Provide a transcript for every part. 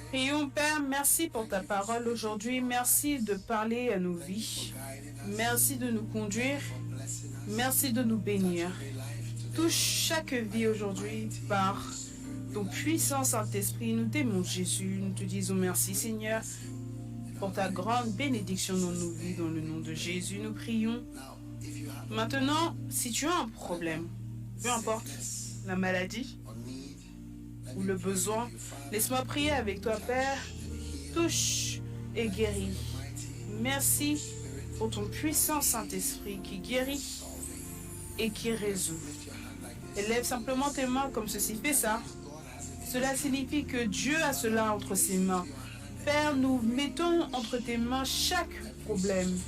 Prions, Père, merci pour ta parole aujourd'hui. Merci de parler à nos vies. Merci de nous conduire. Merci de nous bénir. Touche chaque vie aujourd'hui par ton puissant Saint-Esprit. Nous t'aimons, Jésus. Nous te disons merci, Seigneur, pour ta grande bénédiction dans nos vies. Dans le nom de Jésus, nous prions. Maintenant, si tu as un problème, peu importe la maladie ou le besoin, laisse-moi prier avec toi, Père. Touche et guéris. Merci pour ton puissant Saint-Esprit qui guérit et qui résout. Élève simplement tes mains comme ceci. Fais ça. Cela signifie que Dieu a cela entre ses mains. Père, nous mettons entre tes mains chaque problème,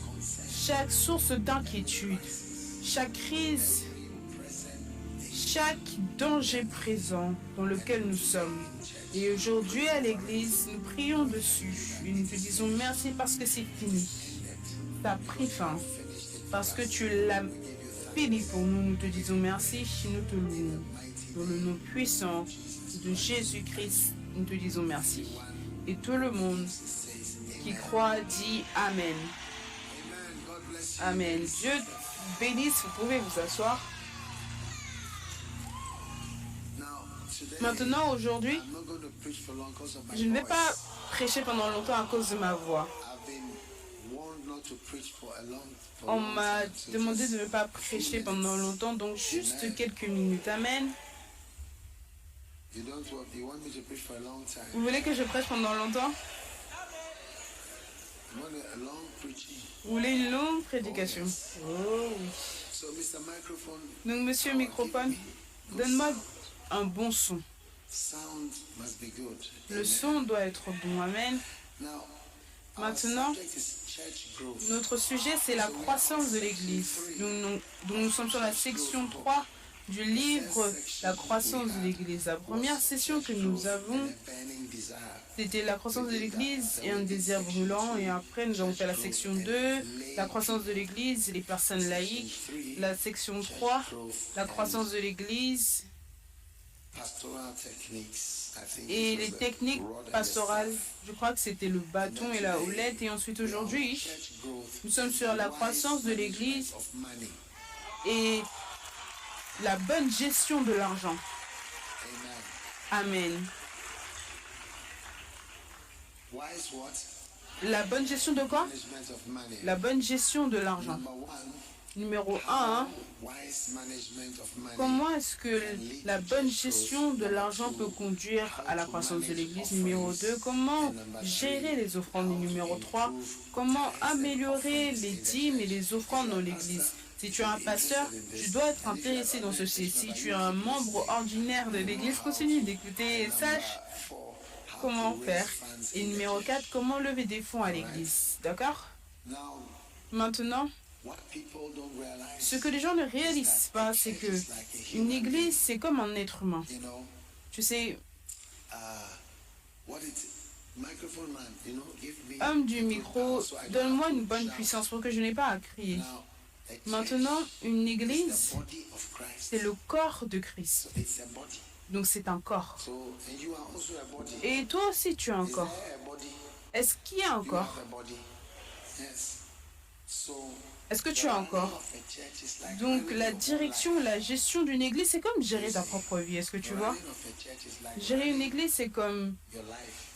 chaque source d'inquiétude, chaque crise, chaque danger présent dans lequel nous sommes. Et aujourd'hui à l'église, nous prions dessus et nous te disons merci parce que c'est fini. Ça a pris fin. Parce que tu l'as fini pour nous, nous te disons merci, nous te louons. Dans le nom puissant de Jésus-Christ, nous te disons merci. Et tout le monde qui croit dit Amen. Amen. Dieu bénisse, vous pouvez vous asseoir. Maintenant, aujourd'hui, je ne vais pas prêcher pendant longtemps à cause de ma voix. On m'a demandé de ne pas prêcher pendant longtemps, donc juste quelques minutes. Amen. Vous voulez que je prêche pendant longtemps? Vous voulez une longue prédication? Oh oui. Donc, monsieur microphone, donne-moi un bon son. Le son doit être bon. Amen. Maintenant, notre sujet, c'est la croissance de l'Église. Nous sommes sur la section 3 du livre La croissance de l'Église. La première session que nous avons, c'était la croissance de l'Église et un désir brûlant. Et après, nous avons fait la section 2, la croissance de l'Église et les personnes laïques. La section 3, la croissance de l'Église et les techniques pastorales. Je crois que c'était le bâton et la houlette. Et ensuite, aujourd'hui, nous sommes sur la croissance de l'Église et la bonne gestion de l'argent. Amen. La bonne gestion de quoi? La bonne gestion de l'argent. Numéro 1, comment est-ce que la bonne gestion de l'argent peut conduire à la croissance de l'Église? Numéro 2, comment gérer les offrandes? Numéro 3, comment améliorer les dîmes et les offrandes dans l'Église? Si tu es un pasteur, tu dois être intéressé dans ceci. Si tu es un membre ordinaire de l'Église, continue d'écouter et sache comment faire. Et numéro 4, comment lever des fonds à l'Église. D'accord? Maintenant, ce que les gens ne réalisent pas, c'est que une église, c'est comme un être humain. Tu sais, homme du micro, donne-moi une bonne puissance pour que je n'ai pas à crier. Maintenant, une église, c'est le corps de Christ. Donc c'est un corps. Et toi aussi, tu as un corps. Est-ce qu'il y a un corps? Est-ce que tu as un corps? Donc la direction, la gestion d'une église, c'est comme gérer ta propre vie. Est-ce que tu vois? Gérer une église, c'est comme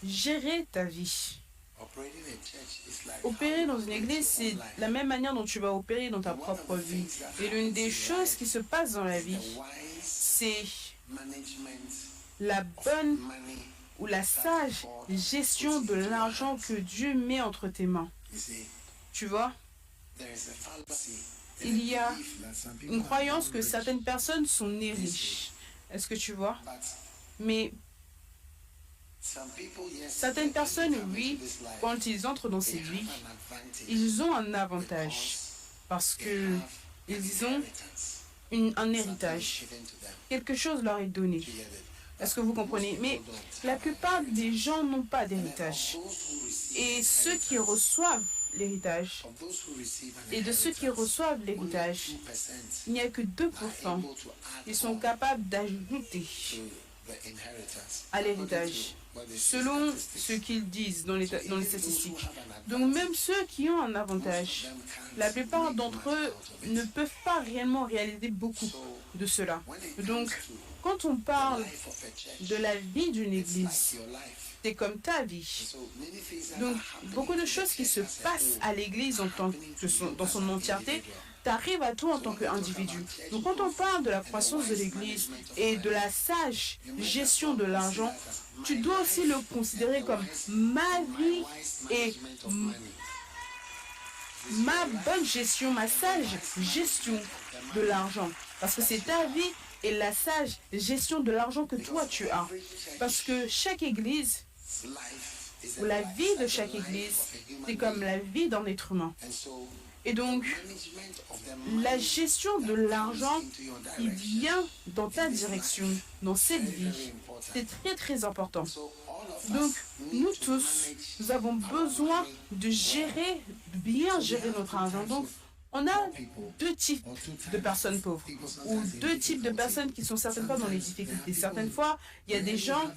gérer ta vie. Opérer dans une église, c'est la même manière dont tu vas opérer dans ta propre vie. Et l'une des choses qui se passe dans la vie, c'est la bonne ou la sage gestion de l'argent que Dieu met entre tes mains. Tu vois? Il y a une croyance que certaines personnes sont nées riches. Est-ce que tu vois? Mais certaines personnes, oui, quand ils entrent dans cette vie, ils ont un avantage parce que ils ont un héritage. Quelque chose leur est donné. Est-ce que vous comprenez? Mais la plupart des gens n'ont pas d'héritage. Et ceux qui reçoivent l'héritage, et de ceux qui reçoivent l'héritage, il n'y a que 2%. Ils sont capables d'ajouter à l'héritage, selon ce qu'ils disent dans les statistiques. Donc même ceux qui ont un avantage, la plupart d'entre eux ne peuvent pas réellement réaliser beaucoup de cela. Donc, quand on parle de la vie d'une église, c'est comme ta vie. Donc, beaucoup de choses qui se passent à l'église dans son entièreté t'arrivent à toi en tant qu'individu. Donc, quand on parle de la croissance de l'église et de la sage gestion de l'argent, tu dois aussi le considérer comme ma vie et ma bonne gestion, ma sage gestion de l'argent. Parce que c'est ta vie et la sage gestion de l'argent que toi tu as. Parce que chaque église, ou la vie de chaque église, c'est comme la vie d'un être humain. Et donc, la gestion de l'argent qui vient dans ta direction, dans cette vie, c'est très très important. Donc, nous tous, nous avons besoin de bien gérer notre argent. Donc, on a deux types de personnes pauvres, ou deux types de personnes qui sont certaines fois dans les difficultés. Certaines fois, il y a des gens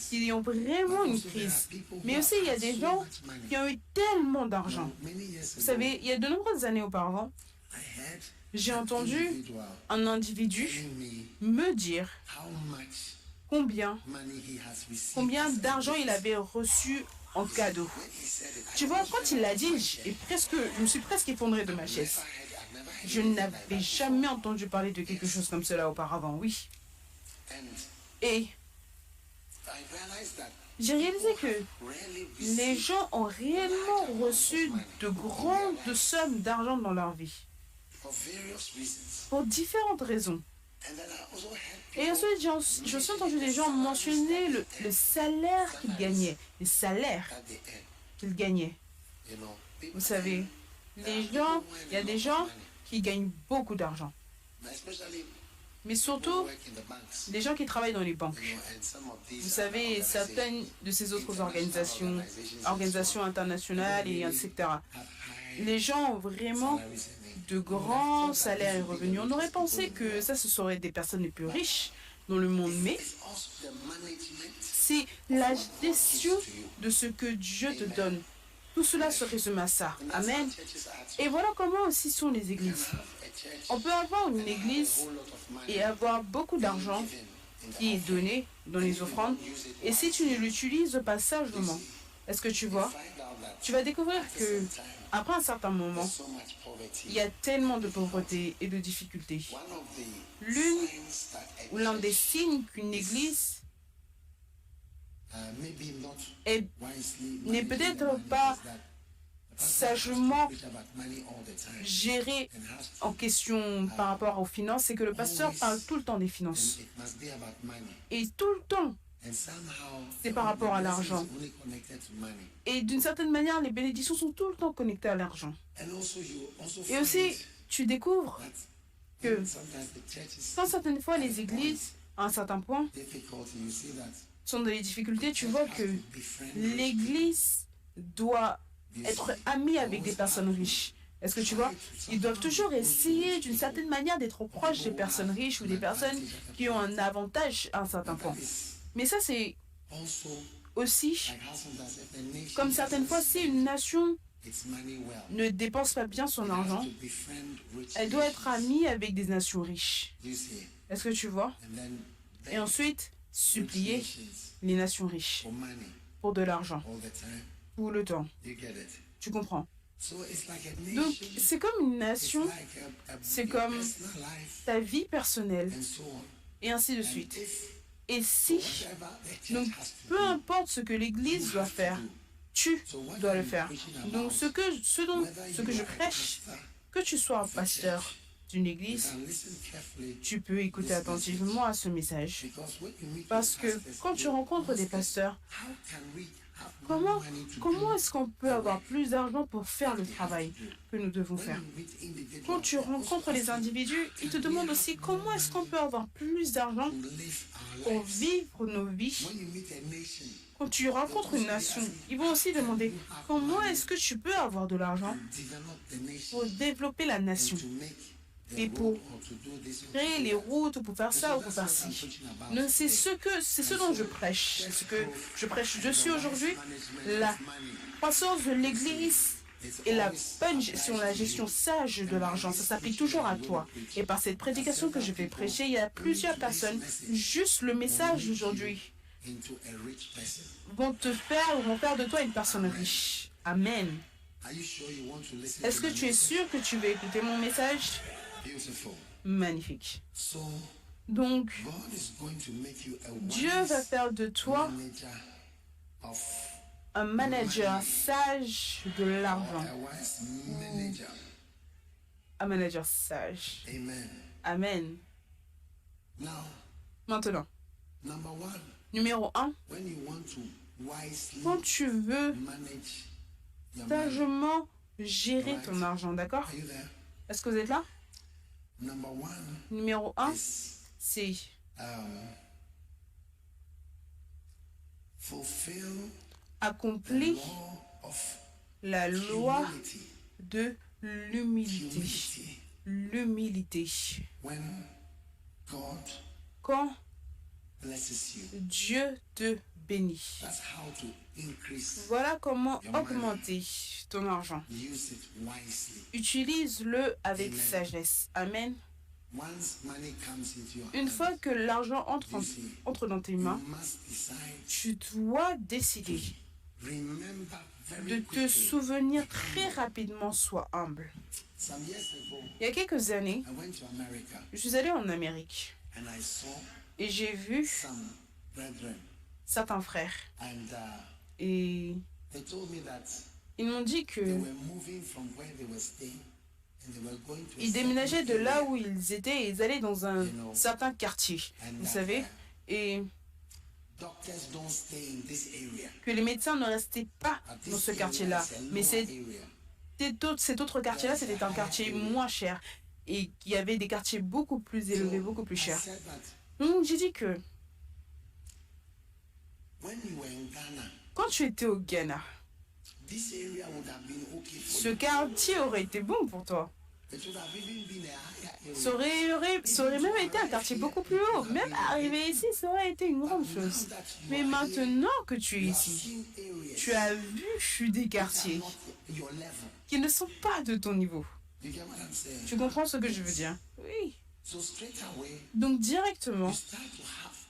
qui ont vraiment une crise, mais aussi il y a des gens qui ont eu tellement d'argent. Vous savez, il y a de nombreuses années auparavant, j'ai entendu un individu me dire combien d'argent il avait reçu en cadeau. Tu vois, quand il l'a dit, je me suis presque effondré de ma chaise. Je n'avais jamais entendu parler de quelque chose comme cela auparavant, oui. Et j'ai réalisé que les gens ont réellement reçu de grandes sommes d'argent dans leur vie. Pour différentes raisons. Et ensuite, j'ai aussi entendu des gens mentionner le salaire qu'ils gagnaient. Les salaires qu'ils gagnaient. Vous savez, il y a des gens qui gagnent beaucoup d'argent. Mais surtout, des gens qui travaillent dans les banques. Vous savez, certaines de ces autres organisations internationales, et etc. Les gens ont vraiment de grands salaires et revenus. On aurait pensé que ça, ce seraient des personnes les plus riches dans le monde, mais c'est la gestion de ce que Dieu te donne. Tout cela se résume à ça. Amen. Et voilà comment aussi sont les églises. On peut avoir une église et avoir beaucoup d'argent qui est donné dans les offrandes. Et si tu ne l'utilises pas sagement, est-ce que tu vois? Tu vas découvrir que après un certain moment, il y a tellement de pauvreté et de difficultés. L'un des signes qu'une église n'est peut-être pas sagement gérée en question par rapport aux finances, c'est que le pasteur parle tout le temps des finances. Et tout le temps, c'est par rapport à l'argent. Et d'une certaine manière, les bénédictions sont tout le temps connectées à l'argent. Et aussi, tu découvres que quand certaines fois les églises, à un certain point, sont dans les difficultés, tu vois que l'église doit être amie avec des personnes riches. Est-ce que tu vois? Ils doivent toujours essayer d'une certaine manière d'être proches des personnes riches ou des personnes qui ont un avantage à un certain point. Mais ça, c'est aussi, comme certaines fois, si une nation ne dépense pas bien son argent, elle doit être amie avec des nations riches. Est-ce que tu vois? Et ensuite, supplier les nations riches pour de l'argent, tout le temps. Tu comprends? Donc, c'est comme une nation, c'est comme ta vie personnelle, et ainsi de suite. Et si, donc, peu importe ce que l'Église doit faire, tu dois le faire. Donc, ce que je prêche, que tu sois un pasteur d'une église, tu peux écouter attentivement à ce message. Parce que quand tu rencontres des pasteurs, comment est-ce qu'on peut avoir plus d'argent pour faire le travail que nous devons faire? Quand tu rencontres les individus, ils te demandent aussi comment est-ce qu'on peut avoir plus d'argent pour vivre nos vies. Quand tu rencontres une nation, ils vont aussi demander comment est-ce que tu peux avoir de l'argent pour développer la nation et pour créer les routes, pour faire ça ou pour faire ci. Non, c'est ce dont je prêche. C'est ce que je prêche dessus aujourd'hui. La croissance de l'Église et la bonne gestion, la gestion sage de l'argent, ça s'applique toujours à toi. Et par cette prédication que je vais prêcher, il y a plusieurs personnes. Juste le message d'aujourd'hui vont faire de toi une personne riche. Amen. Est-ce que tu es sûr que tu veux écouter mon message? Magnifique. Donc, Dieu va faire de toi un manager sage de l'argent. Un manager sage. Amen. Maintenant, numéro 1, quand tu veux sagement gérer ton argent, d'accord? Est-ce que vous êtes là? Numéro 1, c'est accomplir la loi de l'humilité. L'humilité. Quand Dieu te bénit. Voilà comment augmenter ton argent. Utilise-le avec sagesse. Amen. Une fois que l'argent entre dans tes mains, tu dois décider de te souvenir très rapidement, sois humble. Il y a quelques années, je suis allé en Amérique et j'ai vu certains frères et ils m'ont dit que ils déménageaient de là où ils étaient et ils allaient dans un certain quartier, vous savez, et que les médecins ne restaient pas dans ce quartier-là, mais cet autre quartier-là, c'était un quartier moins cher et il y avait des quartiers beaucoup plus élevés, beaucoup plus chers. Donc j'ai dit que quand tu étais au Ghana, ce quartier aurait été bon pour toi. Ça aurait même été un quartier beaucoup plus haut. Même arriver ici, ça aurait été une grande chose. Mais maintenant que tu es ici, tu as vu des quartiers qui ne sont pas de ton niveau. Tu comprends ce que je veux dire? Oui. Donc directement,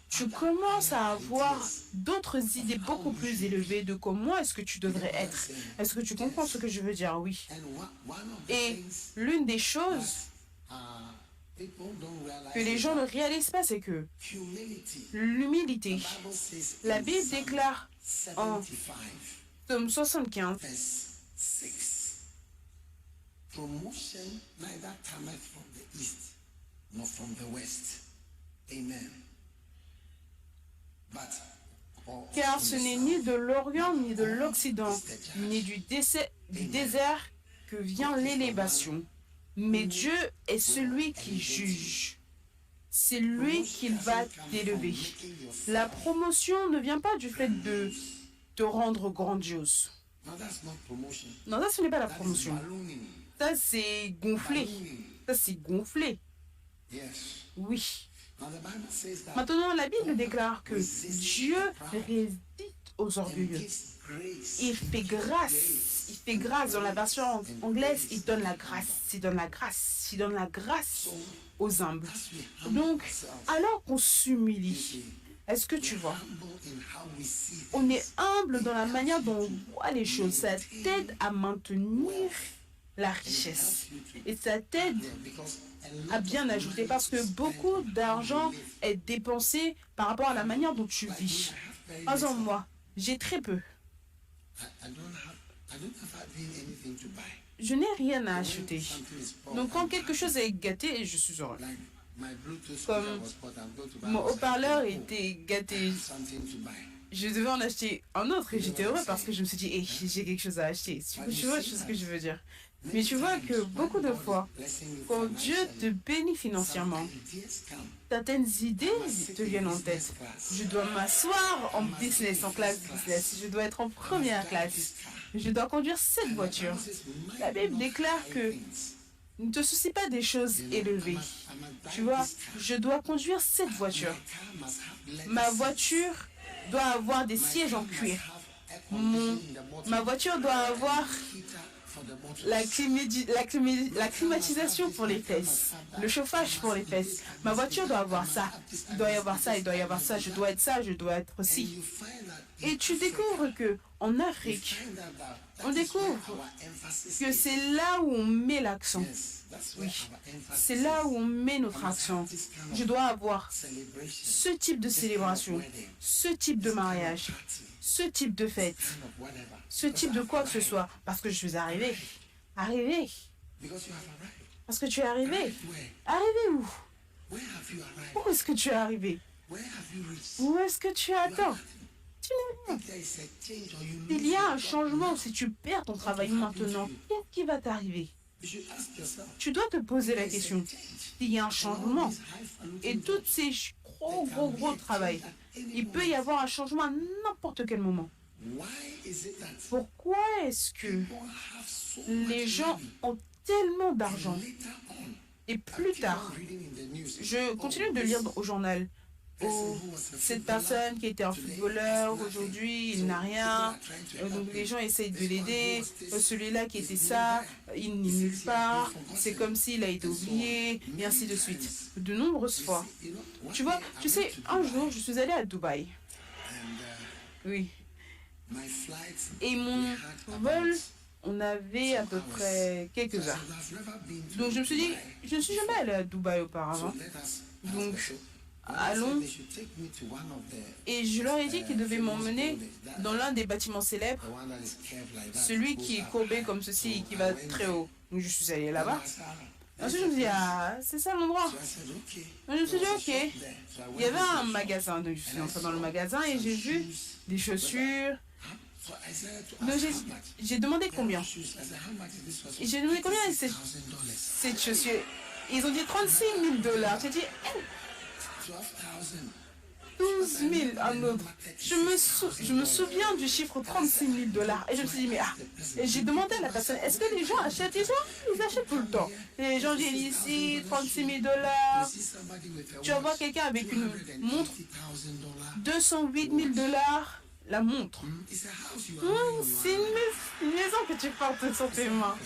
tu commences à avoir d'autres idées beaucoup plus élevées de comment est-ce que tu devrais être. Est-ce que tu comprends ce que je veux dire? Oui. Et l'une des choses que les gens ne réalisent pas, c'est que l'humilité, la Bible déclare en Psaume 75, promotion neither cometh from the east nor from the west. Amen. Car ce n'est ni de l'Orient, ni de l'Occident, ni du désert que vient l'élévation. Mais Dieu est celui qui juge. C'est lui qui va t'élever. La promotion ne vient pas du fait de te rendre grandiose. Non, ça, ce n'est pas la promotion. Ça, c'est gonflé. Ça, c'est gonflé. Oui. Maintenant, la Bible déclare que Dieu résiste aux orgueilleux. Il fait grâce. Il fait grâce. Dans la version anglaise, il donne la grâce. Il donne la grâce. Il donne la grâce aux humbles. Donc, alors qu'on s'humilie, est-ce que tu vois? On est humble dans la manière dont on voit les choses. Ça t'aide à maintenir la richesse. Et ça t'aide à bien ajouter parce que beaucoup d'argent est dépensé par rapport à la manière dont tu vis. Par exemple, moi, j'ai très peu. Je n'ai rien à acheter. Donc quand quelque chose est gâté, je suis heureux. Comme mon haut-parleur était gâté, je devais en acheter un autre et j'étais heureux parce que je me suis dit, hey, j'ai quelque chose à acheter. Tu vois ce que je veux dire? Mais tu vois que beaucoup de fois, quand Dieu te bénit financièrement, certaines idées te viennent en tête. Je dois m'asseoir en business, en classe business. Je dois être en première classe. Je dois conduire cette voiture. La Bible déclare que Ne te soucie pas des choses élevées. Tu vois, je dois conduire cette voiture. Ma voiture doit avoir des sièges en cuir. Ma voiture doit avoir la climatisation pour les fesses, le chauffage pour les fesses. Ma voiture doit avoir ça. Il doit y avoir ça, il doit y avoir ça. Je dois être ça, je dois être ci. Et tu découvres que en Afrique, on découvre que c'est là où on met l'accent. Oui, c'est là où on met notre accent. Je dois avoir ce type de célébration, ce type de mariage, ce type de fête, ce type de quoi que ce soit, parce que je suis arrivé. Arrivé. Parce que tu es arrivé. Arrivé où? Où est-ce que tu es arrivé? Où est-ce que tu attends? Tu n'es rien. Il y a un changement si tu perds ton travail maintenant. Qu'est-ce qui va t'arriver? Tu dois te poser la question. Il y a un changement. Et tous ces gros travail, il peut y avoir un changement à n'importe quel moment. Pourquoi est-ce que les gens ont tellement d'argent et plus tard, je continue de lire au journal, oh, cette personne qui était un footballeur, aujourd'hui, il n'a rien. Donc les gens essayent de l'aider. Celui-là qui était ça, il n'est nulle part. C'est comme s'il a été oublié, et ainsi de suite. De nombreuses fois. Tu vois, tu sais, un jour, je suis allée à Dubaï. Oui. Et mon vol, on avait à peu près quelques heures. Donc je me suis dit, je ne suis jamais allée à Dubaï auparavant. Donc, allons. Et je leur ai dit qu'ils devaient m'emmener dans l'un des bâtiments célèbres, celui qui est courbé comme ceci et qui va très haut. Donc je suis allée là-bas. Ensuite, je me suis dit, ah, c'est ça l'endroit. Donc je me suis dit, ok. Il y avait un magasin. Donc je suis entrée dans le magasin et j'ai vu des chaussures. Donc j'ai demandé combien. Et j'ai demandé combien cette chaussure. Ils ont dit $36,000. J'ai dit, 12 000 un autre. Je me souviens du chiffre $36,000. Et je me suis dit, mais ah. Et j'ai demandé à la personne, est-ce que les gens achètent? Ils achètent tout le temps. Et les gens disent ici, $36,000. Tu vas voir quelqu'un avec une montre, $208,000. La montre. C'est une maison que tu portes sur tes mains.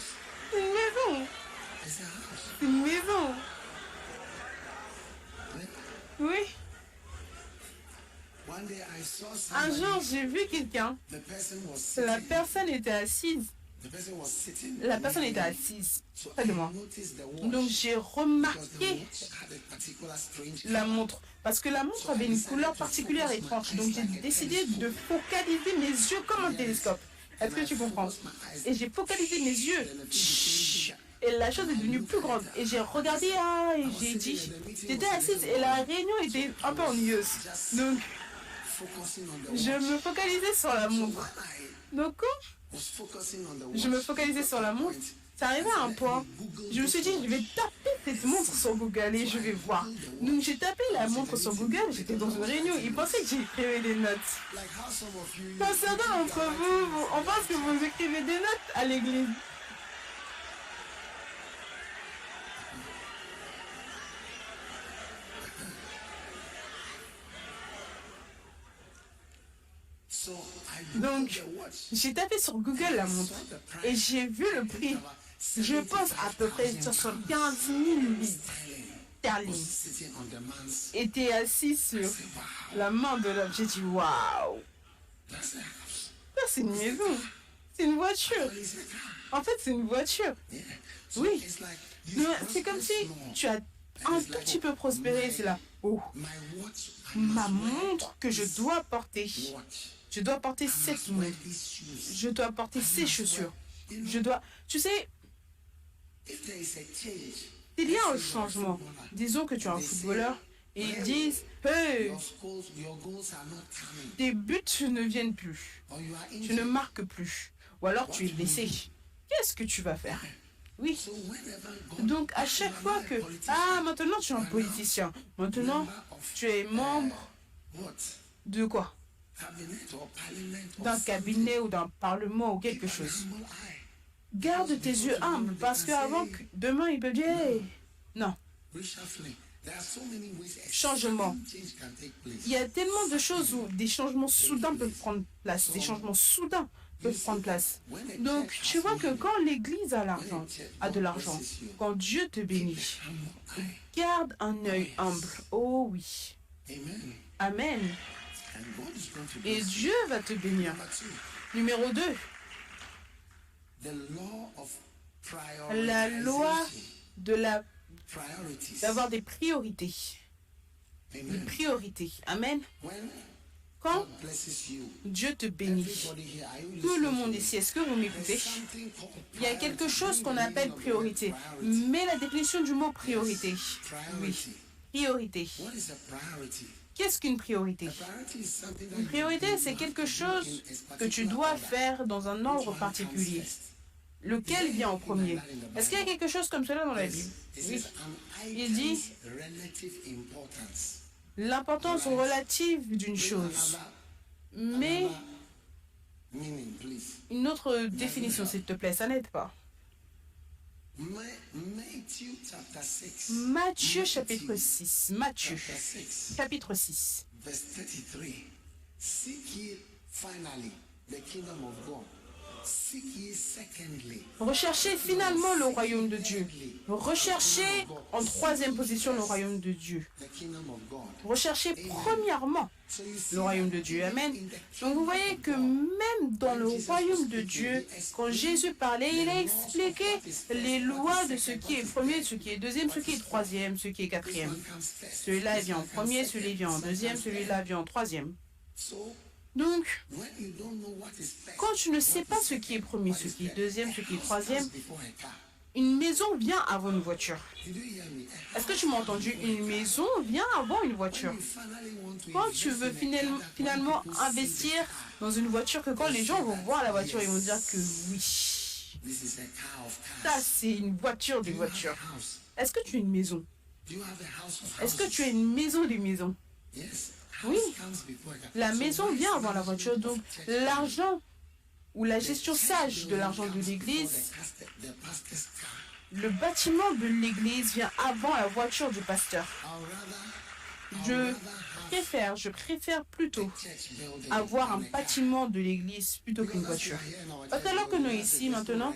C'est une maison. C'est une maison. Oui. Un jour, j'ai vu quelqu'un. La personne était assise. La personne était assise près de moi. Donc, j'ai remarqué la montre. Parce que la montre avait une couleur particulière et étrange. Donc, j'ai décidé de focaliser mes yeux comme un télescope. Est-ce que tu comprends? Et j'ai focalisé mes yeux. Et la chose est devenue plus grande. Et j'ai regardé, et j'ai dit, j'étais assise et la réunion était un peu ennuyeuse. Donc, je me focalisais sur la montre. Donc, quand je me focalisais sur la montre, ça arrivait à un point. Je me suis dit, je vais taper cette montre sur Google et je vais voir. Donc, j'ai tapé la montre sur Google, j'étais dans une réunion. Ils pensaient que j'écrivais des notes. Comme certains d'entre vous, on pense que vous écrivez des notes à l'église. Donc, j'ai tapé sur Google la montre et j'ai vu le prix. Je pense à peu près 75 000 sterling. Était assis sur la main de l'homme. J'ai dit, waouh! Ça, c'est une maison. C'est une voiture. En fait, c'est une voiture. Oui. C'est comme si tu as un tout petit peu prospéré. C'est là. Oh, ma montre que je dois porter. Je dois porter cette montre. Je dois porter ces chaussures. Je dois... Tu sais, il y a un changement. Disons que tu es un footballeur et ils disent, hey, tes buts ne viennent plus. Tu ne marques plus. Ou alors tu es blessé. Qu'est-ce que tu vas faire? Oui. Donc, à chaque fois que... Ah, maintenant tu es un politicien. Maintenant, tu es membre de quoi? D'un cabinet ou d'un parlement ou quelque chose. Garde tes yeux humbles parce qu'avant que demain, ils peuvent dire hey, non. Changement. Il y a tellement de choses où des changements soudains peuvent prendre place. Des changements soudains peuvent prendre place. Donc, tu vois que quand l'Église a de l'argent, quand Dieu te bénit, garde un œil humble. Oh oui. Amen. Et Dieu va te bénir. Numéro 2. La loi d'avoir des priorités. Des priorités. Amen. Quand Dieu te bénit, tout le monde ici, est-ce que vous m'écoutez? Il y a quelque chose qu'on appelle priorité. Mais la définition du mot priorité. Oui, priorité. Qu'est-ce qu'une priorité? Une priorité, c'est quelque chose que tu dois faire dans un ordre particulier. Lequel vient en premier? Est-ce qu'il y a quelque chose comme cela dans la Bible? Oui. Il dit l'importance relative d'une chose. Mais une autre définition, s'il te plaît, ça n'aide pas. Matthieu chapitre 6. Matthieu chapitre 6. Recherchez finalement le royaume de Dieu. Recherchez en troisième position le royaume de Dieu. Recherchez premièrement le royaume de Dieu. Amen. Donc vous voyez que même dans le royaume de Dieu, quand Jésus parlait, il a expliqué les lois de ce qui est premier, ce qui est deuxième, ce qui est troisième, ce qui est quatrième. Celui-là vient en premier, celui-là vient en deuxième, celui-là vient en troisième. Donc, quand tu ne sais pas ce qui est premier, ce qui est deuxième, ce qui est troisième, une maison vient avant une voiture. Est-ce que tu m'as entendu? Une maison vient avant une voiture. Quand tu veux finalement investir dans une voiture, que quand les gens vont voir la voiture, ils vont dire que oui, ça c'est une voiture de voiture. Est-ce que tu as une maison? Est-ce que tu as une maison des maisons? Oui, la maison vient avant la voiture, donc l'argent ou la gestion sage de l'argent de l'église, le bâtiment de l'église vient avant la voiture du pasteur. Je préfère plutôt avoir un bâtiment de l'église plutôt qu'une voiture. Parce que alors que nous ici maintenant,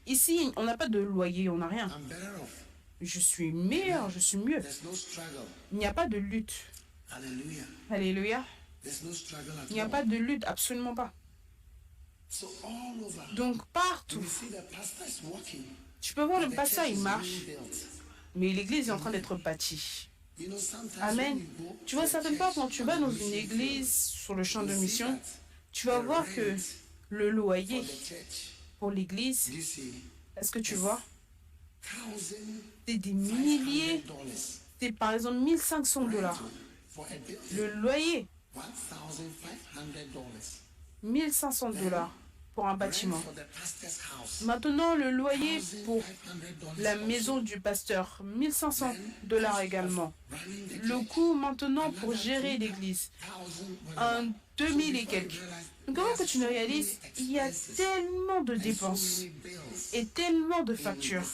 ici on n'a pas de loyer, on n'a rien. Je suis meilleur, je suis mieux. Il n'y a pas de lutte. Alléluia. Il n'y a pas de lutte, absolument pas. Donc partout, tu peux voir le pasteur, il marche, mais l'église est en train d'être bâtie. Amen. Tu vois, certaines fois, quand tu vas dans une église sur le champ de mission, tu vas voir que le loyer pour l'église, est-ce que tu vois, c'est des milliers, c'est par exemple $1 500. Le loyer, $1 500 pour un bâtiment. Maintenant, le loyer pour la maison du pasteur, $1 500 également. Le coût maintenant pour gérer l'église, 2000 et quelques. Donc, comment que tu ne réalises, il y a tellement de dépenses et tellement de factures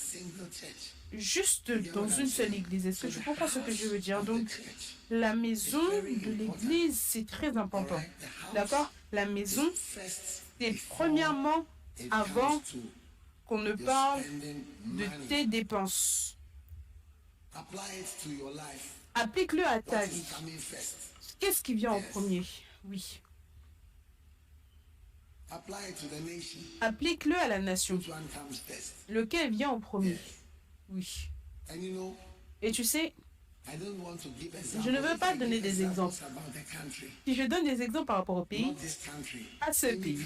juste dans une seule église. Est-ce que tu comprends ce que je veux dire? Donc, la maison de l'église, c'est très important. D'accord? La maison, c'est premièrement avant qu'on ne parle de tes dépenses. Applique-le à ta vie. Qu'est-ce qui vient en premier? Oui. Applique-le à la nation. Lequel vient en premier? Oui. Et tu sais, je ne veux pas donner des exemples. Si je donne des exemples par rapport au pays, à ce pays,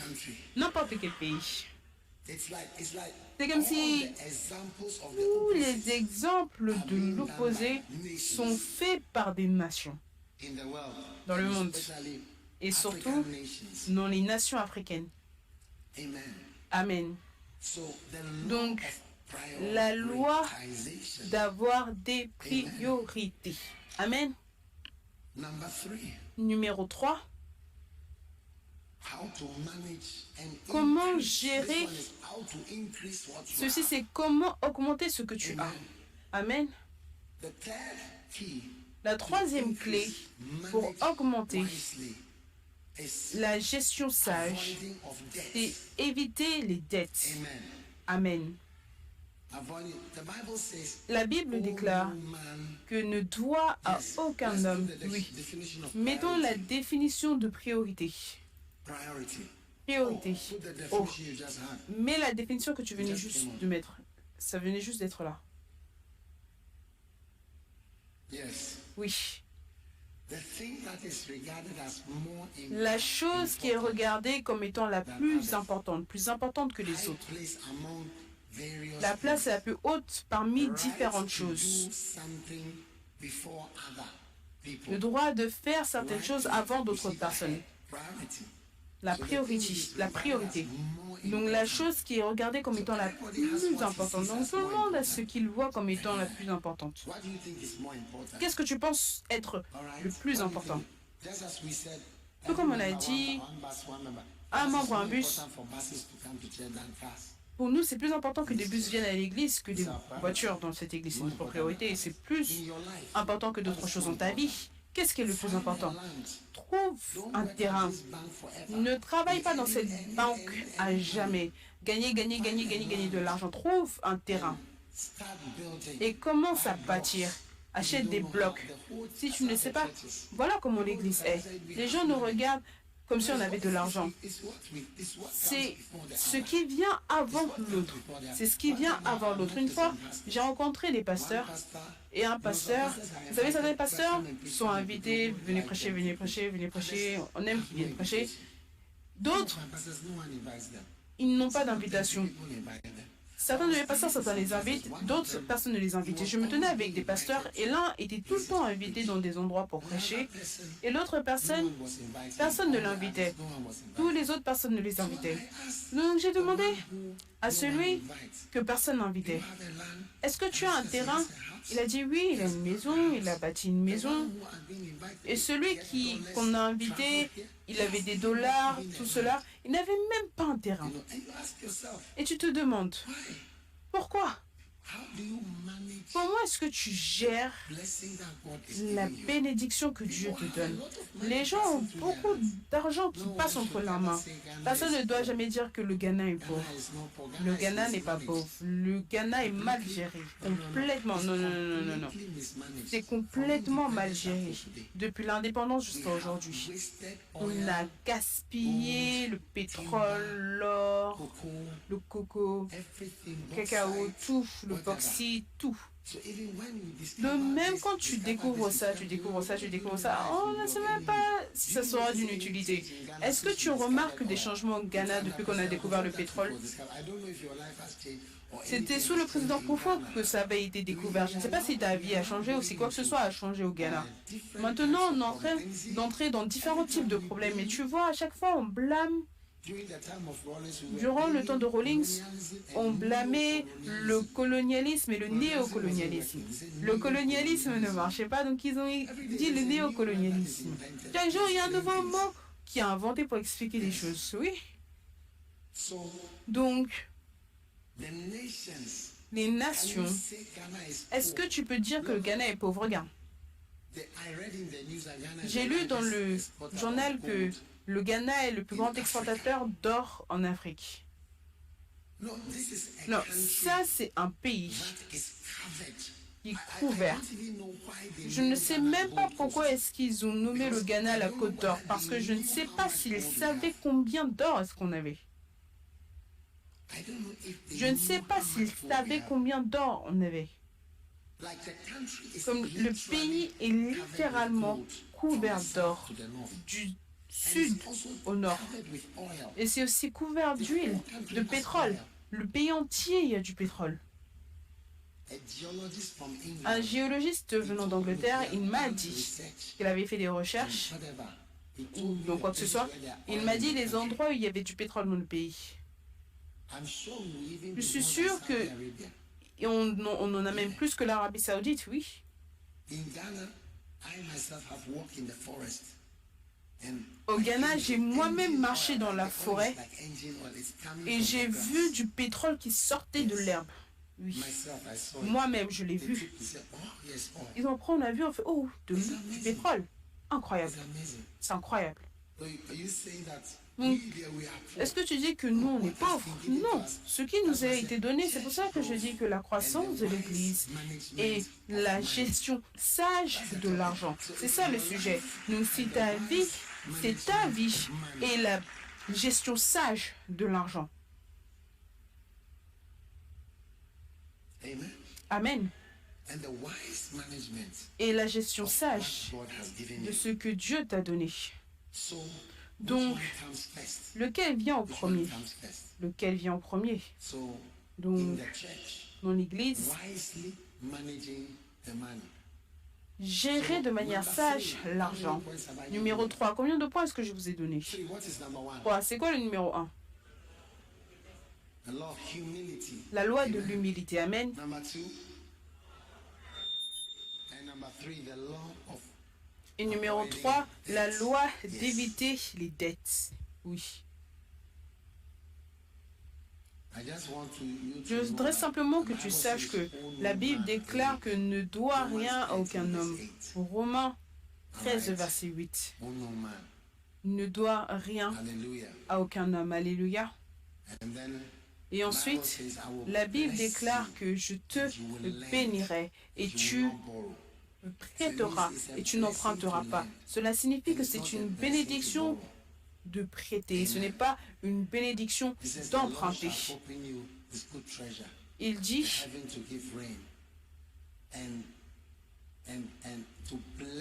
n'importe quel pays. C'est comme si tous les exemples de l'opposé sont faits par des nations dans le monde. Et surtout dans les nations africaines. Amen. Donc, la loi d'avoir des priorités. Amen. Numéro 3. Comment gérer ceci, c'est comment augmenter ce que tu as. Amen. La troisième clé pour augmenter la gestion sage, c'est éviter les dettes. Amen. La Bible déclare que ne doit à aucun homme, oui. Mettons la définition de priorité. Priorité. Oh. Mais la définition que tu venais juste de mettre, ça venait juste d'être là. Oui. La chose qui est regardée comme étant la plus importante que les autres. La place la plus haute parmi différentes choses. Le droit de faire certaines choses avant d'autres personnes. La priorité. Donc la chose qui est regardée comme étant la plus importante. Donc tout le monde a ce qu'il voit comme étant la plus importante. Qu'est-ce que tu penses être le plus important? Tout comme on a dit, un membre à un bus. Pour nous, c'est plus important que des bus viennent à l'église que des voitures dans cette église. C'est notre priorité et c'est plus important que d'autres choses dans ta vie. Qu'est-ce qui est le plus important? Trouve un terrain. Ne travaille pas dans cette banque à jamais. Gagner de l'argent. Trouve un terrain. Et commence à bâtir. Achète des blocs. Si tu ne sais pas, voilà comment l'église est. Les gens nous regardent comme si on avait de l'argent. C'est ce qui vient avant l'autre. C'est ce qui vient avant l'autre. Une fois, j'ai rencontré des pasteurs et un pasteur, vous savez, certains pasteurs sont invités, venez prêcher, on aime qu'ils viennent prêcher. D'autres, ils n'ont pas d'invitation. Certains de mes pasteurs, certains les invitent, d'autres personnes ne les invitent. Je me tenais avec des pasteurs et l'un était tout le temps invité dans des endroits pour prêcher et l'autre personne ne l'invitait. Toutes les autres personnes ne les invitaient. Donc j'ai demandé à celui que personne n'invitait, est-ce que tu as un terrain? Il a dit oui, il a une maison, il a bâti une maison. Et celui qu'on a invité, il avait des dollars, tout cela. Il n'avait même pas un terrain. Et tu te demandes, pourquoi? Comment est-ce que tu gères la bénédiction que Dieu te donne? Les gens ont beaucoup d'argent qui passe entre leurs mains. Personne ne doit jamais dire que le Ghana est pauvre. Le Ghana n'est pas pauvre. Le Ghana est mal géré. Complètement. Non. C'est complètement mal géré. Depuis l'indépendance jusqu'à aujourd'hui. On a gaspillé le pétrole, l'or, le coco, le cacao, tout, le bauxite, tout. Donc même quand tu découvres ça, on ne sait même pas si ça sera d'une utilité. Est-ce que tu remarques des changements au Ghana depuis qu'on a découvert le pétrole? C'était sous le président Kufuor que ça avait été découvert. Je ne sais pas si ta vie a changé ou si quoi que ce soit a changé au Ghana. Maintenant, on est en train d'entrer dans différents types de problèmes. Et tu vois, à chaque fois, on blâme. Durant le temps de Rawlings, on blâmait le colonialisme et le néocolonialisme. Le colonialisme ne marchait pas, donc ils ont dit le néocolonialisme. Chaque jour, il y a un nouveau mot qui est inventé pour expliquer les choses. Oui. Donc, les nations, est-ce que tu peux dire que le Ghana est pauvre? Regarde. J'ai lu dans le journal que le Ghana est le plus grand exportateur d'or en Afrique. Non, ça c'est un pays qui est couvert. Je ne sais même pas pourquoi est-ce qu'ils ont nommé le Ghana la Côte d'Or, parce que je ne sais pas s'ils savaient combien d'or est-ce qu'on avait. Je ne sais pas s'ils savaient combien d'or on avait. Comme le pays est littéralement couvert d'or, du sud au nord. Et c'est aussi couvert d'huile, de pétrole. Le pays entier, il y a du pétrole. Un géologiste venant d'Angleterre, il m'a dit qu'il avait fait des recherches, ou dans quoi que ce soit. Il m'a dit les endroits où il y avait du pétrole dans le pays. Je suis sûr que on en a même plus que l'Arabie Saoudite, oui. Au Ghana, j'ai moi-même marché dans la forêt et j'ai vu du pétrole qui sortait de l'herbe. Oui, moi-même, je l'ai vu. Ils ont pris, on a vu, on fait, oh, du pétrole. Incroyable. C'est incroyable. Donc, est-ce que tu dis que nous, on est pauvres? Non. Ce qui nous a été donné, c'est pour ça que je dis que la croissance de l'Église et la gestion sage de l'argent. C'est ça le sujet. Donc, si ta vie, c'est ta vie et la gestion sage de l'argent. Amen. Et la gestion sage de ce que Dieu t'a donné. Donc, lequel vient en premier? Lequel vient en premier? Donc, dans l'Église, gérer de manière sage l'argent. Numéro 3, combien de points est-ce que je vous ai donné? 3, c'est quoi le numéro 1? La loi de l'humilité. Amen. Et numéro 3, la loi d'éviter les dettes. Oui. Je voudrais simplement que tu saches que la Bible déclare que ne doit rien à aucun homme. Romains 13, verset 8. Ne doit rien à aucun homme. Alléluia. Et ensuite, la Bible déclare que je te bénirai et tu prêteras et tu n'emprunteras pas. Cela signifie que c'est une bénédiction de prêter. Ce n'est pas une bénédiction d'emprunter. Il dit,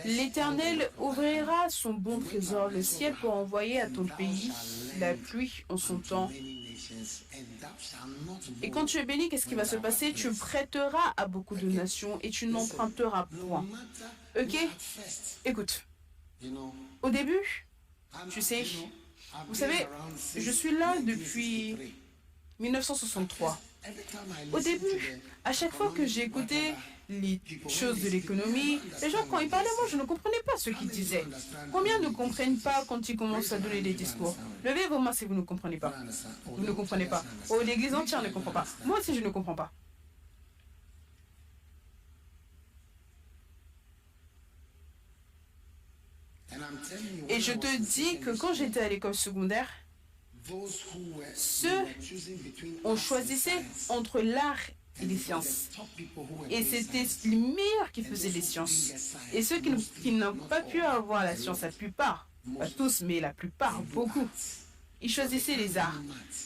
l'Éternel ouvrira son bon trésor, le ciel, pour envoyer à ton pays la pluie en son temps. Et quand tu es béni, qu'est-ce qui va se passer? Tu prêteras à beaucoup de nations et tu n'emprunteras point. Ok? Écoute, au début, tu sais, vous savez, je suis là depuis 1963. Au début, à chaque fois que j'ai écouté les choses de l'économie, les gens, quand ils parlaient, moi, je ne comprenais pas ce qu'ils disaient. Combien ne comprennent pas quand ils commencent à donner des discours? Levez vos mains si vous ne comprenez pas. Vous ne comprenez pas. Oh, l'église entière ne comprend pas. Moi aussi, je ne comprends pas. Et je te dis que quand j'étais à l'école secondaire, ceux on choisissait entre l'art et les sciences. Et c'était les meilleurs qui faisaient les sciences. Et ceux qui n'ont pas pu avoir la science, la plupart, pas tous, mais la plupart, beaucoup, ils choisissaient les arts.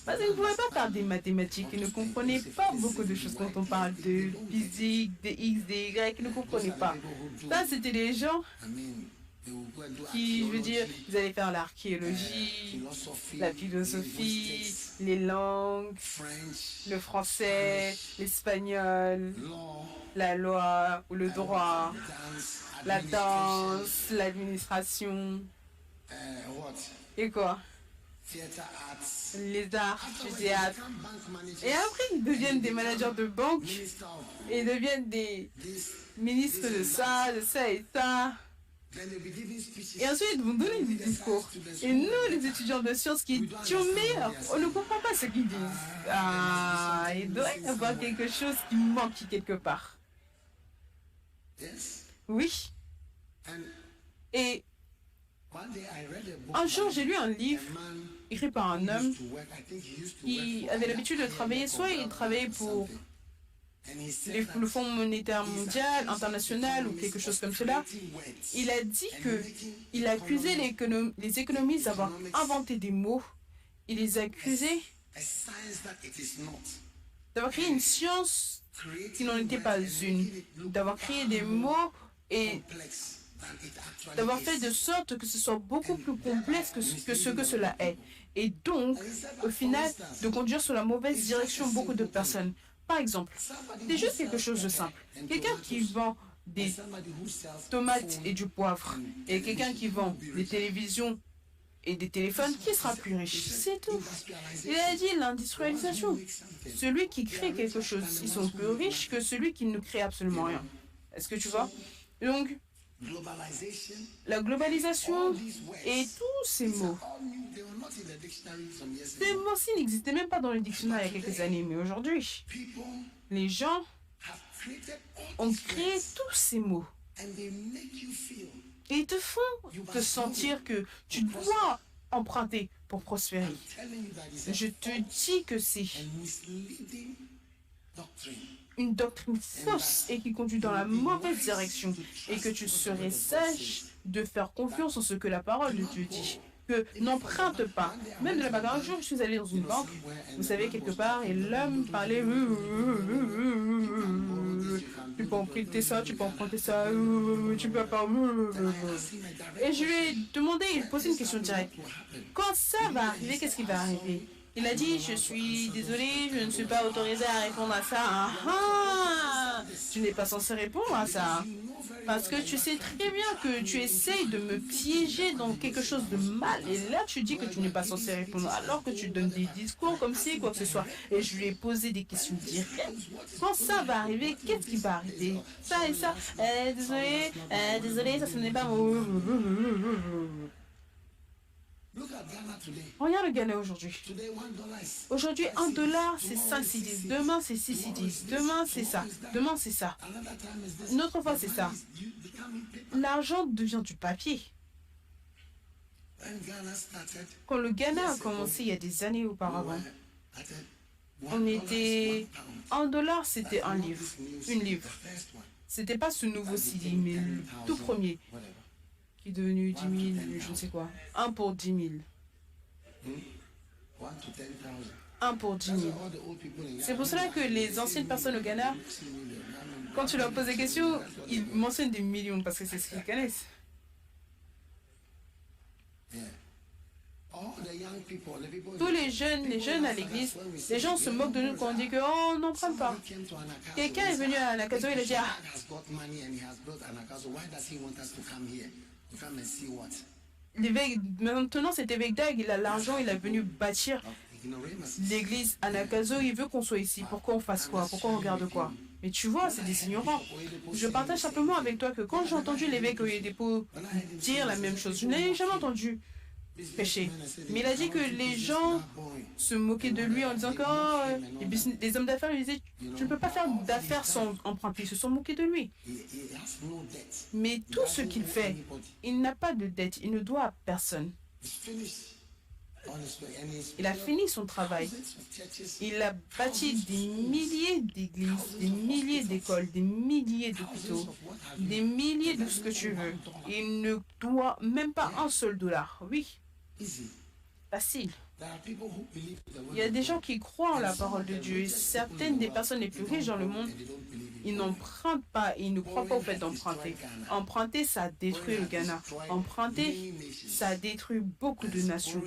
Parce qu'ils ne pouvaient pas faire des mathématiques, ils ne comprenaient pas beaucoup de choses quand on parle de physique, des X, des Y, ils ne comprenaient pas. Ça, c'était les gens qui, je veux dire, vous allez faire l'archéologie, la philosophie, les langues, le français, l'espagnol, la loi ou le droit, la danse, l'administration. Et quoi? Les arts, du théâtre. Et après, ils deviennent des managers de banque et deviennent des ministres de ça et ça. Et ensuite, vous donnez des discours. Et nous, les étudiants de sciences qui étions meilleurs, on ne comprend pas ce qu'ils disent. Ah, il doit y avoir quelque chose qui manque quelque part. Oui. Et un jour, j'ai lu un livre écrit par un homme qui avait l'habitude de travailler, soit il travaillait pour le Fonds monétaire mondial, international ou quelque chose comme cela. Il a dit qu'il accusait les économistes d'avoir inventé des mots. Il les accusait d'avoir créé une science qui n'en était pas une, d'avoir créé des mots et d'avoir fait de sorte que ce soit beaucoup plus complexe que ce que cela est. Et donc, au final, de conduire sur la mauvaise direction beaucoup de personnes. Par exemple, c'est juste quelque chose de simple. Quelqu'un qui vend des tomates et du poivre et quelqu'un qui vend des télévisions et des téléphones, qui sera plus riche? C'est tout. Il a dit l'industrialisation. Celui qui crée quelque chose, ils sont plus riches que celui qui ne crée absolument rien. Est-ce que tu vois? Donc, La globalisation et tous ces mots. Ces mots-ci n'existaient même pas dans le dictionnaire il y a quelques années, mais aujourd'hui, les gens ont créé tous ces mots. Et ils te font te sentir que tu dois emprunter pour prospérer. Je te dis que c'est une doctrine fausse et qui conduit dans la mauvaise direction et que tu serais sage de faire confiance en ce que la parole de Dieu dit. Que n'emprunte pas. Même de la bagarre, un jour, je suis allée dans une banque, vous savez, quelque part, et l'homme parlait. Tu peux emprunter ça, tu peux emprunter ça, tu peux pas. Et je lui ai demandé, il posait une question directe. Quand ça va arriver, qu'est-ce qui va arriver? Il a dit, je suis désolé, je ne suis pas autorisé à répondre à ça. Ah ah, tu n'es pas censé répondre à ça. Parce que tu sais très bien que tu essayes de me piéger dans quelque chose de mal. Et là, tu dis que tu n'es pas censé répondre alors que tu donnes des discours comme si, quoi que ce soit. Et je lui ai posé des questions directes. Quand ça va arriver, qu'est-ce qui va arriver? Ça et ça. Désolé, ça ce n'est pas... Regarde le Ghana aujourd'hui. Aujourd'hui, $1, c'est 5 cedis. Demain, c'est 6 cedis. Demain, c'est ça. Demain, c'est ça. Une autre fois, c'est ça. L'argent devient du papier. Quand le Ghana a commencé il y a des années auparavant, on était... $1, c'était un livre. Une livre. C'était pas ce nouveau cedi, mais le tout premier. Qui est devenu 10 000, je ne sais quoi. 1 pour 10 000. 1 pour 10 000. C'est pour cela que les anciennes personnes au Ghana, quand tu leur poses des questions, ils mentionnent des millions parce que c'est ce qu'ils connaissent. Tous les jeunes à l'église, les gens se moquent de nous quand on dit que oh, on n'emprunte pas. Quelqu'un est venu à Nakazo, il a dit ah, l'évêque, maintenant cet évêque d'Ag, il a l'argent, il est venu bâtir l'église à Nakazo, il veut qu'on soit ici. Pourquoi on fasse quoi? Pourquoi on regarde quoi? Mais tu vois, c'est des ignorants. Je partage simplement avec toi que quand j'ai entendu l'évêque Oyedepo dire la même chose, je n'ai jamais entendu péché. Mais il a dit que les gens se moquaient de lui en disant que oh, les hommes d'affaires lui disaient tu ne peux pas faire d'affaires sans emprunter. Ils se sont moqués de lui. Mais tout ce qu'il fait, il n'a pas de dette. Il ne doit à personne. Il a fini son travail. Il a bâti des milliers d'églises, des milliers d'écoles, des milliers d'hôpitaux, des milliers de ce que tu veux. Il ne doit même pas $1. Oui. Facile. Il y a des gens qui croient en la parole de Dieu. Certaines des personnes les plus riches dans le monde, ils n'empruntent pas, ils ne croient pas au fait d'emprunter. Emprunter, ça détruit le Ghana. Emprunter, ça détruit beaucoup de nations.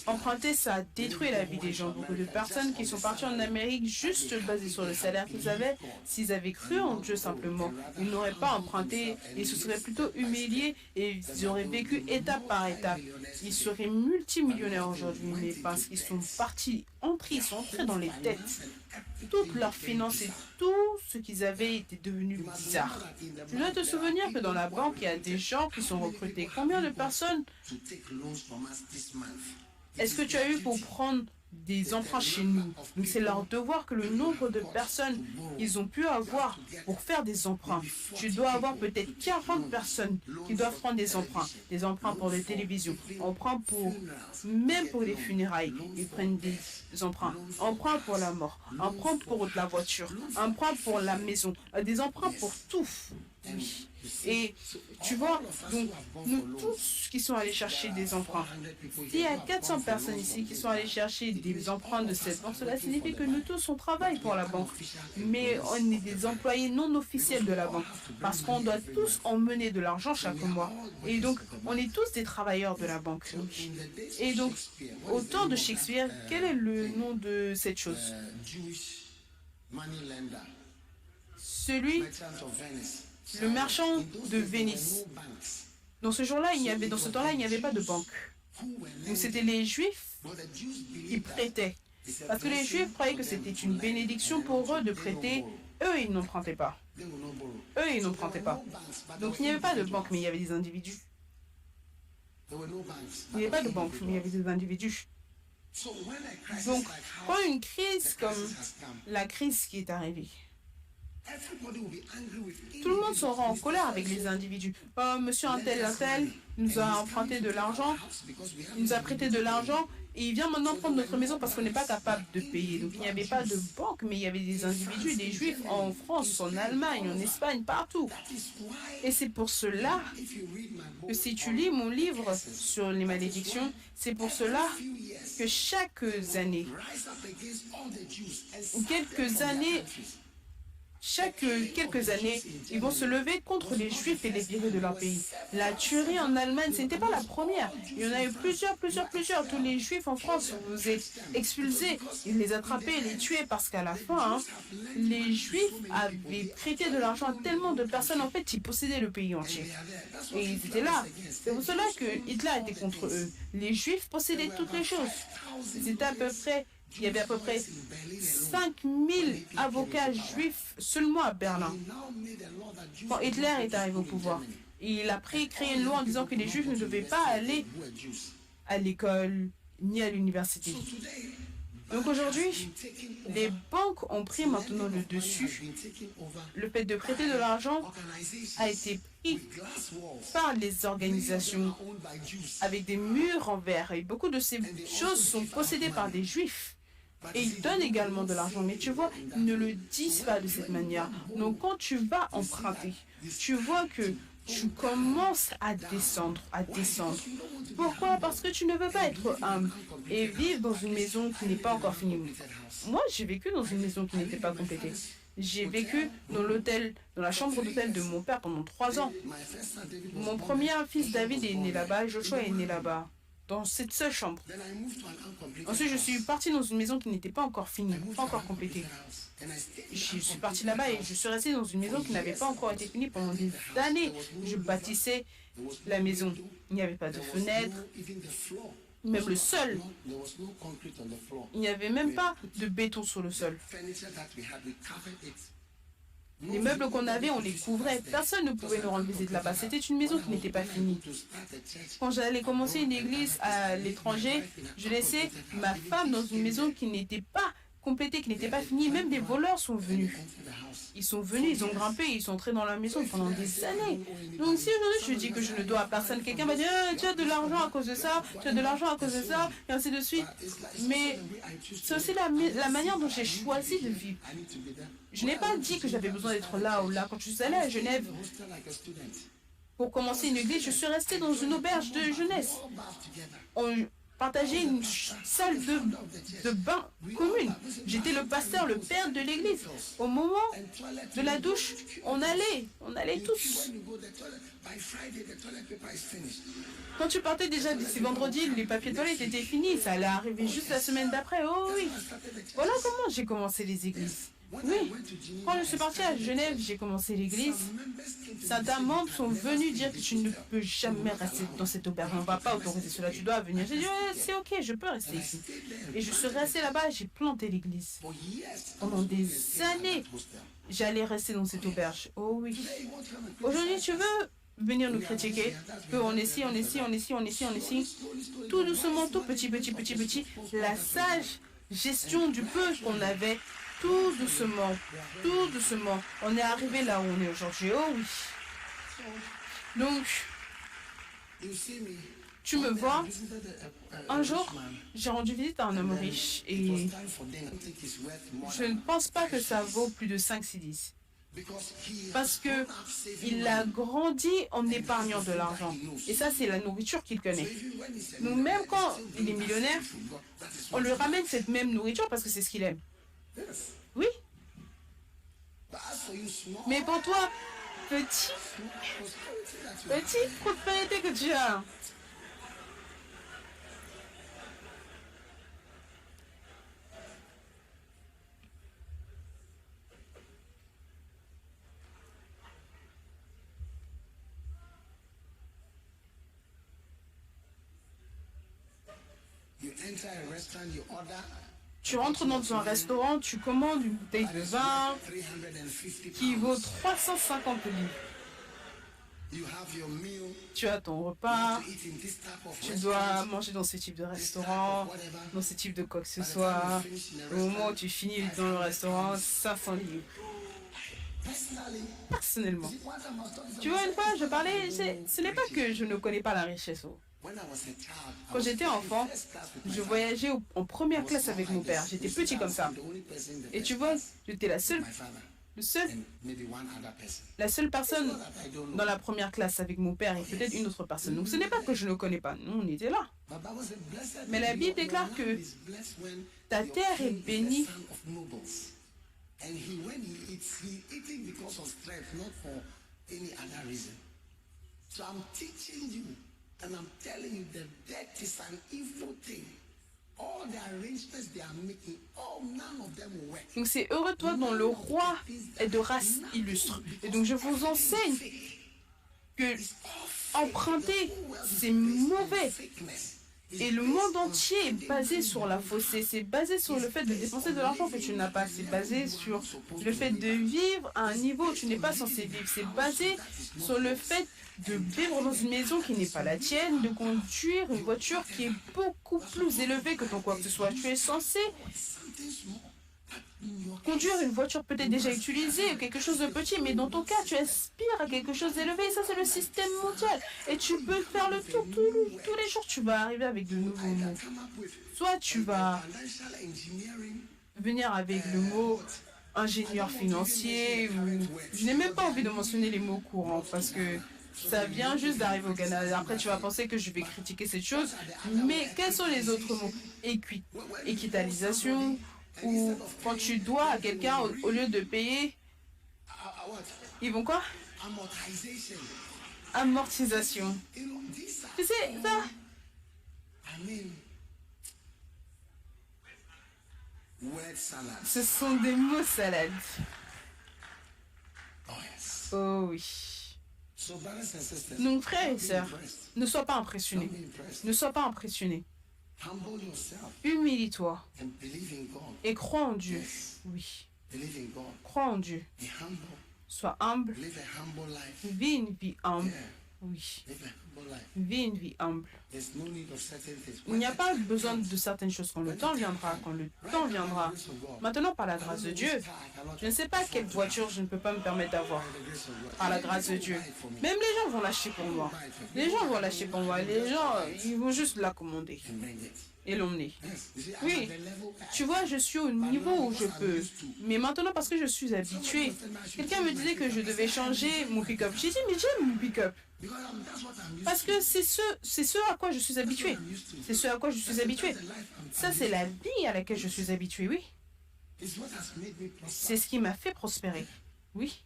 Emprunter, ça détruit la vie des gens. Beaucoup de personnes qui sont parties en Amérique juste basées sur le salaire qu'ils avaient, s'ils avaient cru en Dieu simplement, ils n'auraient pas emprunté, ils se seraient plutôt humiliés et ils auraient vécu étape par étape. Ils seraient multimillionnaires aujourd'hui, mais parce qu'ils sont partis, ils sont entrés dans les dettes. Toutes leurs finances et tout ce qu'ils avaient était devenu bizarre. Tu dois te souvenir que dans la banque, il y a des gens qui sont recrutés. Combien de personnes est-ce que tu as eu pour prendre des emprunts chez nous? Donc c'est leur devoir que le nombre de personnes qu'ils ont pu avoir pour faire des emprunts. Tu dois avoir peut-être 40 personnes qui doivent prendre des emprunts pour les télévisions, emprunts pour, même pour les funérailles, ils prennent des emprunts, emprunts pour la mort, emprunts pour la voiture, emprunts pour la maison, des emprunts pour tout. Oui. Et tu vois, donc nous tous qui sont allés chercher des emprunts, s'il y a 400 personnes ici qui sont allées chercher des emprunts de cette banque, cela signifie que nous tous on travaille pour la banque, mais on est des employés non officiels de la banque, parce qu'on doit tous emmener de l'argent chaque mois, et donc on est tous des travailleurs de la banque. Et donc, au temps de Shakespeare, quel est le nom de cette chose? Celui, le marchand de Venise. Dans ce jour-là, dans ce temps-là, il n'y avait pas de banque. Donc c'était les Juifs qui prêtaient. Parce que les Juifs croyaient que c'était une bénédiction pour eux de prêter eux, ils n'empruntaient pas. Eux, ils n'empruntaient pas. Donc, il n'y avait pas de banque, mais il y avait des individus. Il n'y avait pas de banque, mais il y avait des individus. Donc, quand une crise comme la crise qui est arrivée, tout le monde sera en colère avec les individus. Oh, monsieur un tel nous a emprunté de l'argent, il nous a prêté de l'argent et il vient maintenant prendre notre maison parce qu'on n'est pas capable de payer. Donc il n'y avait pas de banque, mais il y avait des individus, des juifs en France, en Allemagne, en Espagne, partout. Et c'est pour cela que si tu lis mon livre sur les malédictions, c'est pour cela que chaque année, quelques années, ils vont se lever contre les Juifs et les virer de leur pays. La tuerie en Allemagne, ce n'était pas la première. Il y en a eu plusieurs. Tous les Juifs en France, vous êtes expulsés. Ils les attrapaient, les tuaient parce qu'à la fin, les Juifs avaient prêté de l'argent à tellement de personnes. En fait, ils possédaient le pays entier. Et ils étaient là. C'est pour cela que Hitler était contre eux. Les Juifs possédaient toutes les choses. C'était à peu près... Il y avait à peu près 5000 avocats juifs seulement à Berlin. Quand Hitler est arrivé au pouvoir, il a créé une loi en disant que les juifs ne devaient pas aller à l'école ni à l'université. Donc aujourd'hui, les banques ont pris maintenant le dessus. Le fait de prêter de l'argent a été pris par les organisations avec des murs en verre. Et beaucoup de ces choses sont possédées par des juifs. Et ils donnent également de l'argent, mais tu vois, ils ne le disent pas de cette manière. Donc quand tu vas emprunter, tu vois que tu commences à descendre. Pourquoi? Parce que tu ne veux pas être humble et vivre dans une maison qui n'est pas encore finie. Moi, j'ai vécu dans une maison qui n'était pas complétée. J'ai vécu dans la chambre d'hôtel de mon père pendant 3 ans. Mon premier fils David est né là-bas, Joshua est né là-bas, dans cette seule chambre. Ensuite, je suis partie dans une maison qui n'était pas encore finie, pas encore complétée. Je suis partie là-bas et je suis restée dans une maison qui n'avait pas encore été finie pendant des années. Je bâtissais la maison. Il n'y avait pas de fenêtre, même le sol. Il n'y avait même pas de béton sur le sol. Les meubles qu'on avait, on les couvrait. Personne ne pouvait nous rendre visite là-bas. C'était une maison qui n'était pas finie. Quand j'allais commencer une église à l'étranger, je laissais ma femme dans une maison qui n'était pas complétée, qui n'était pas finie. Même des voleurs sont venus. Ils sont venus, ils ont grimpé, ils sont entrés dans la maison pendant des années. Donc si aujourd'hui je dis que je ne dois à personne, quelqu'un va dire tu as de l'argent à cause de ça, tu as de l'argent à cause de ça, et ainsi de suite. Mais c'est aussi la manière dont j'ai choisi de vivre. Je n'ai pas dit que j'avais besoin d'être là ou là. Quand je suis allée à Genève pour commencer une église, je suis restée dans une auberge de jeunesse. On partageait une salle de bain commune. J'étais le pasteur, le père de l'église. Au moment de la douche, on allait tous. Quand tu partais déjà d'ici vendredi, les papiers toilettes étaient finis. Ça allait arriver juste la semaine d'après. Oh oui. Voilà comment j'ai commencé les églises. Oui, quand je suis partie à Genève, j'ai commencé l'église. Certains membres sont venus dire que tu ne peux jamais rester dans cette auberge. On ne va pas autoriser cela, tu dois venir. J'ai dit, ouais, c'est ok, je peux rester ici. Et je suis restée là-bas, j'ai planté l'église. Pendant des années, j'allais rester dans cette auberge. Oh oui. Aujourd'hui, tu veux venir nous critiquer qu'on est ici, on est ici, on est ici, on est ici, on est ici. Tout doucement, tout petit. La sage gestion du peu qu'on avait. Tout doucement, on est arrivé là où on est aujourd'hui. Oh oui. Donc, tu me vois, un jour, j'ai rendu visite à un homme riche et je ne pense pas que ça vaut plus de 5 cédis. Parce que il a grandi en épargnant de l'argent. Et ça, c'est la nourriture qu'il connaît. Donc, même quand il est millionnaire, on lui ramène cette même nourriture parce que c'est ce qu'il aime. Oui. Mais pour toi, petite prospérité que tu as. You enter a restaurant, you order Tu rentres dans un restaurant, tu commandes une bouteille de vin qui vaut 350 livres. Tu as ton repas, tu dois manger dans ce type de restaurant, dans ce type de quoi que ce soit. Au moment où tu finis dans le restaurant, 500 livres. Personnellement. Tu vois, une fois, je parlais, ce n'est pas que je ne connais pas la richesse. Quand j'étais enfant, je voyageais en première classe avec mon père. J'étais petit comme ça. Et tu vois, j'étais la seule personne dans la première classe avec mon père et peut-être une autre personne. Donc ce n'est pas que je ne connais pas, nous on était là. Mais la Bible déclare que ta terre est bénie. Donc c'est heureux toi dont le roi est de race illustre. Et donc je vous enseigne que emprunter, c'est mauvais. Et le monde entier est basé sur la fausseté. C'est basé sur le fait de dépenser de l'argent que tu n'as pas. C'est basé sur le fait de vivre à un niveau où tu n'es pas censé vivre. C'est basé sur le fait de vivre dans une maison qui n'est pas la tienne, de conduire une voiture qui est beaucoup plus élevée que ton quoi que ce soit. Tu es censé conduire une voiture peut-être déjà utilisée, quelque chose de petit, mais dans ton cas, tu aspires à quelque chose d'élevé. Et ça, c'est le système mondial. Et tu peux faire le tour tous les jours. Tu vas arriver avec de nouveaux mots. Soit tu vas venir avec le mot ingénieur financier. Je n'ai même pas envie de mentionner les mots courants parce que ça vient juste d'arriver au Canada. Après, tu vas penser que je vais critiquer cette chose. Mais quels sont les autres mots? Équitalisation. Ou quand tu dois à quelqu'un, au lieu de payer, ils vont quoi? Amortisation. Tu sais, ça? Ce sont des mots salades. Oh oui. Donc frères et sœurs, ne sois pas impressionné. Ne sois pas impressionné. Humilie-toi et crois en Dieu. Oui. Crois en Dieu. Sois humble. Vis une vie humble. Oui. Vis une vie humble. Il n'y a pas besoin de certaines choses quand le temps viendra. Quand le temps viendra. Maintenant, par la grâce de Dieu, je ne sais pas quelle voiture je ne peux pas me permettre d'avoir. Par la grâce de Dieu. Même les gens vont l'acheter pour moi. Les gens vont l'acheter pour moi. Les gens, ils vont juste la commander et l'emmener. Oui, tu vois, je suis au niveau où je peux. Mais maintenant, parce que je suis habitué, quelqu'un me disait que je devais changer mon pick-up. J'ai dit, mais j'aime mon pick-up. Parce que c'est ce à quoi je suis habitué. C'est ce à quoi je suis habitué. Ça, c'est la vie à laquelle je suis habitué, oui. C'est ce qui m'a fait prospérer. Oui.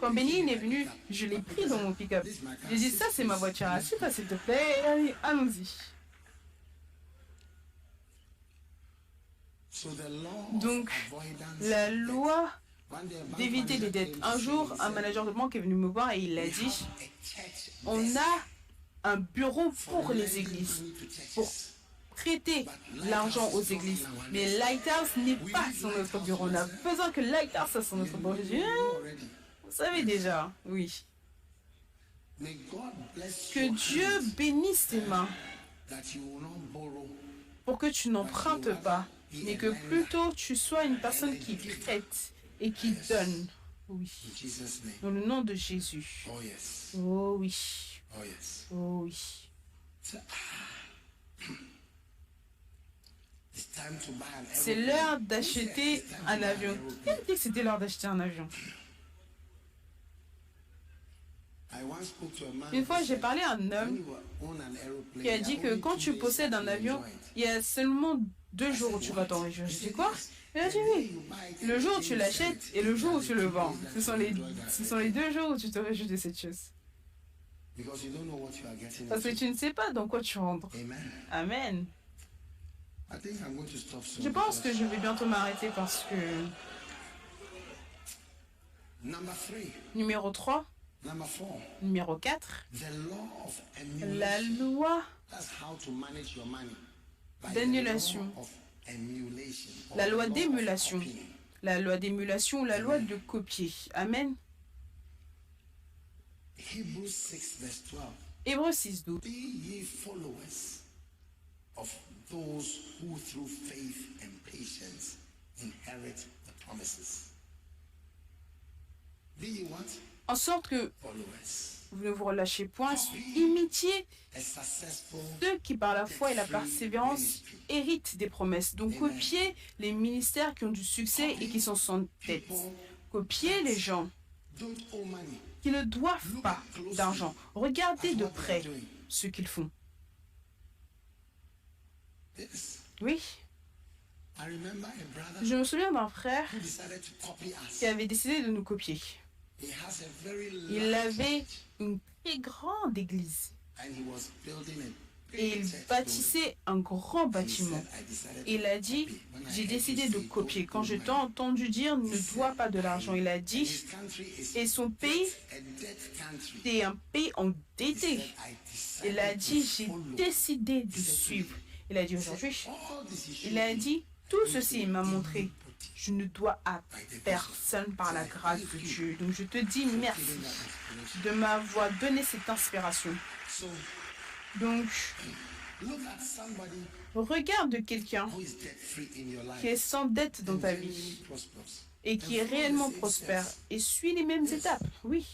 Quand Benny est venu, je l'ai pris dans mon pick-up. J'ai dit, ça, c'est ma voiture. Assieds-toi, s'il te plaît. Allez, allons-y. Donc, la loi d'éviter les dettes. Un jour, un manager de banque est venu me voir et il a dit, on a un bureau pour les églises, pour prêter l'argent aux églises. Mais Lighthouse n'est pas sur notre bureau. On a besoin que Lighthouse soit sur notre bureau. J'ai dit, vous savez déjà, oui. Que Dieu bénisse tes mains pour que tu n'empruntes pas, mais que plutôt tu sois une personne qui prête et qui donne. Oui. Dans le nom de Jésus. Oh oui. Oh oui. C'est l'heure d'acheter un avion. Qui a dit que c'était l'heure d'acheter un avion? Une fois, j'ai parlé à un homme qui a dit que quand tu possèdes un avion, il y a seulement 2 jours où tu vas t'en réjouir. Je dis quoi? Il a dit oui. Le jour où tu l'achètes et le jour où tu le vends. Ce sont les 2 jours où tu te réjouis de cette chose. Parce que tu ne sais pas dans quoi tu rentres. Amen. Je pense que je vais bientôt m'arrêter parce que... Numéro 3. Numéro 4. La loi d'annulation, la loi d'émulation, la loi d'émulation ou la loi de copier. Amen. Hébreux 6, 12. Be ye followers of those who through faith and patience inherit the promises. Be ye what? En sorte que Followers. vous ne vous relâchez point, imitiez A successful ceux qui par la foi et la persévérance héritent des promesses. Donc copiez les ministères qui ont du succès et qui sont sans tête. Copiez les gens don't owe money. qui ne doivent pas d'argent. Regardez de près ce qu'ils font. Yes. Oui, I remember a brother je me souviens d'un frère who decided to copy us. qui avait décidé de nous copier. He has a very Il large avait church, une très grande église and he was building a et big il church bâtissait un grand building. He said, bâtiment. I decided Il to a dit, copy. When I j'ai heard décidé you de say copier. don't Quand owe je money, t'ai entendu dire ne dois pas de l'argent, il a and dit, his country is et son pays, a dead country. c'est un pays He endetté. said, I Il a decided dit, to j'ai follow. décidé de suivre. Il a dit aujourd'hui, All this he il a showed me dit, tout ceci il m'a montré. Je ne dois à personne par la grâce de Dieu. Donc je te dis merci giving that inspiration. de m'avoir donné cette inspiration. So Donc, look at somebody regarde quelqu'un who is debt free in your life qui est sans dette dans and ta genuinely vie prosperous. et qui est réellement prospère et suit les mêmes étapes. Oui.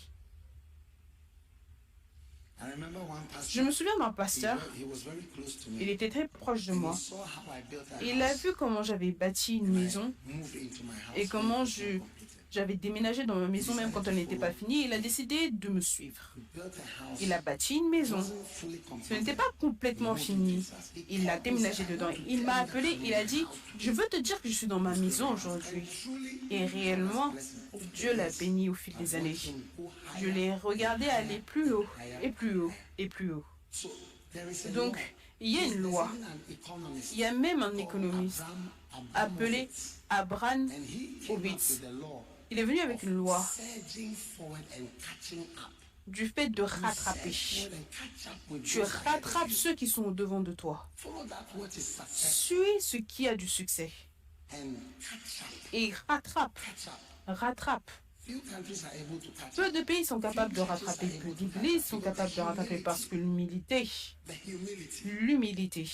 I remember one Je pastor. me souviens d'un pasteur, He was very close to me. il était très proche de And moi. he saw how I built a Il a house. vu comment j'avais bâti une maison I moved into my house et comment when it was not completed. j'avais déménagé dans ma maison même quand elle n'était pas finie. Il a décidé de me suivre. He built a house. Il a bâti une maison. It wasn't fully Ce completed. n'était pas complètement fini. Il l'a déménagé dedans. Il m'a appelé, il a dit, je veux te dire que je suis dans ma maison aujourd'hui. Et réellement, Dieu l'a béni au fil des années. Je l'ai regardé aller plus haut et plus haut et plus haut. So there is a Donc, law. il y a une loi. There's even an economist Il y a même un économiste Abraham appelé Abramovitz. Abraham And he came up Ovitz. with a law Il est venu avec une loi surging forward and catching up. du fait de rattraper. Surge forward and catch up with Tu those ahead of rattrapes you. ceux qui sont au devant de toi. Follow that what is success Suis ce qui a du succès and catch up. et rattrape. Catch up. Rattrape. Few countries are able to catch Peu up. de pays sont capables de rattraper, peu d'églises sont capables de rattraper parce que l'humilité, The humility. l'humilité.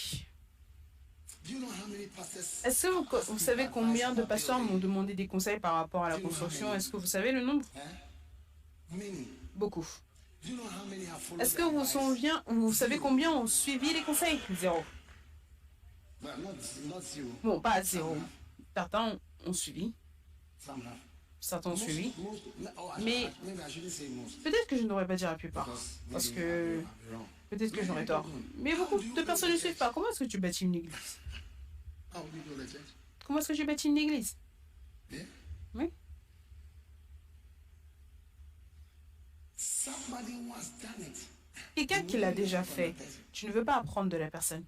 Do you know how many pastors? Est-ce que vous savez combien de pasteurs m'ont demandé des conseils par rapport à la construction? Est-ce que vous savez le nombre? Many. Beaucoup. Do you know how many have followed Est-ce que the advice? vous savez combien ont suivi les conseils? Zéro. Well, not zero. Bon, pas zéro. Certains ont suivi, Some have. certains ont suivi. Mais Mais- maybe I shouldn't say most. Peut-être que je ne devrais pas dire la plupart, Because parce maybe que I'll be wrong. peut-être que j'aurais tort. Mais beaucoup de personnes ne suivent pas. Comment est-ce que tu bâtis une église? How do you go to church? Comment est-ce que tu bâtis une église? Yeah. Oui. Somebody who has done it. Quelqu'un qui l'a déjà fait. Tu ne veux pas apprendre de la personne.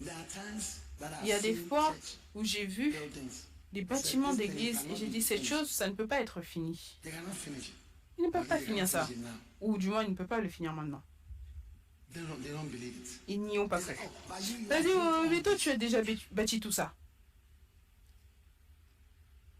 There are times that I've Il y a des seen fois church où j'ai vu buildings. des bâtiments d'église et j'ai dit cette chose, ça ne peut pas être fini. They cannot finish it. Ils ne peuvent pas finir ça. Finish it now. Ou du moins, ils ne peuvent pas le finir maintenant. They don't believe it. Ils n'y ont pas They say, cru. oh, but you Vas-y, have built mais all toi, this. tu as déjà bâti tout ça.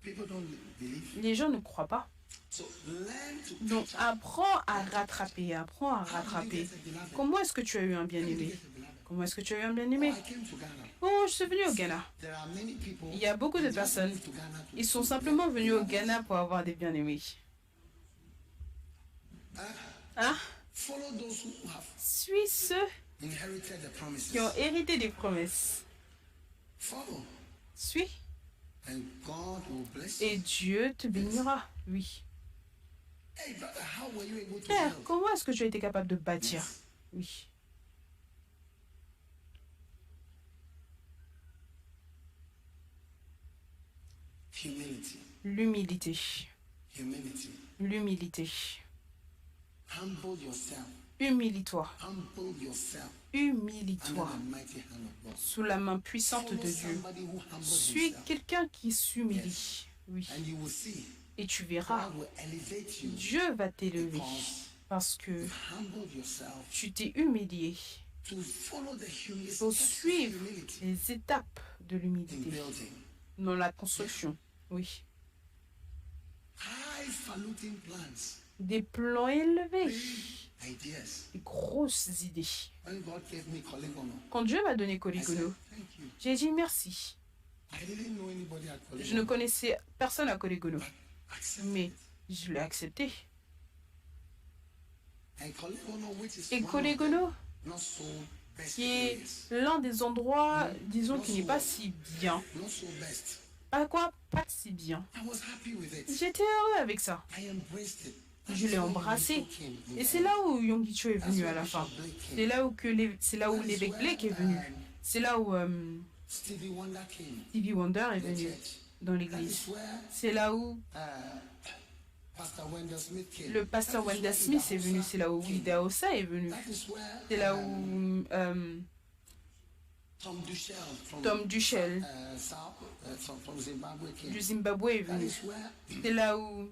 People don't believe. Les gens ne croient pas. So learn to Donc, catch up. apprends à rattraper, apprends à How did you rattraper. get a beloved? Comment est-ce que tu as eu un How did you bien-aimé? get a beloved? Comment est-ce que tu as eu un Oh, bien-aimé? I came to Ghana. Oh, je suis venu au Ghana. There are many people. Il y a beaucoup de who just personnes. moved to Ghana to- Ils sont simplement venus au Ghana pour avoir des bien-aimés. Hein? Follow those who have Suis ceux inherited the promises. qui ont hérité des promesses. Follow, Suis and God will bless et you. Dieu te bénira. Oui. Hey, brother, how were you able to Frère, build? comment est-ce que tu as été capable de bâtir? Oui. Humility. L'humilité. Humility. L'humilité. Humble yourself. Humilie-toi. Humble yourself Humilie-toi. under the mighty hand of God. Sous la main puissante Follow de Dieu. somebody who humbles Suis himself, quelqu'un qui s'humilie. Oui. and you will see Et tu verras, God will elevate you Dieu va t'élever because parce que you've humbled yourself tu t'es humilié to follow the Il faut suivre les étapes de in l'humilité building. dans la construction. Oui. Highfalutin plans, Des plans élevés, ideas. des grosses idées. When God gave me Koligono, Quand Dieu m'a donné I said, Coligono, thank you. j'ai dit merci. I didn't know anybody at Je ne Koligono. connaissais personne à Coligono, Accepted mais it. je l'ai accepté. And Koligono, which is Et one of Coligono, the not so best qui est areas, l'un des endroits, disons, qui n'est pas si bien. not so best. Pas quoi? Pas si bien. I was happy with it. J'étais heureux avec ça. I embraced it. Je l'ai embrassé. Et c'est là où Yonggi est venu à la fin. C'est là où, l'évêque Blake est venu. C'est là où Stevie Wonder came. Stevie Wonder est The venu church. dans That l'église. is where C'est là où Pastor Wendell Smith came. le pasteur That is Wendell where Smith est Ida venu. Osa C'est là où came. Ida Osa est venu. That is where C'est là où Tom Duchel from Tom Duchel from Zimbabwe came. du Zimbabwe est That venu. is where C'est là où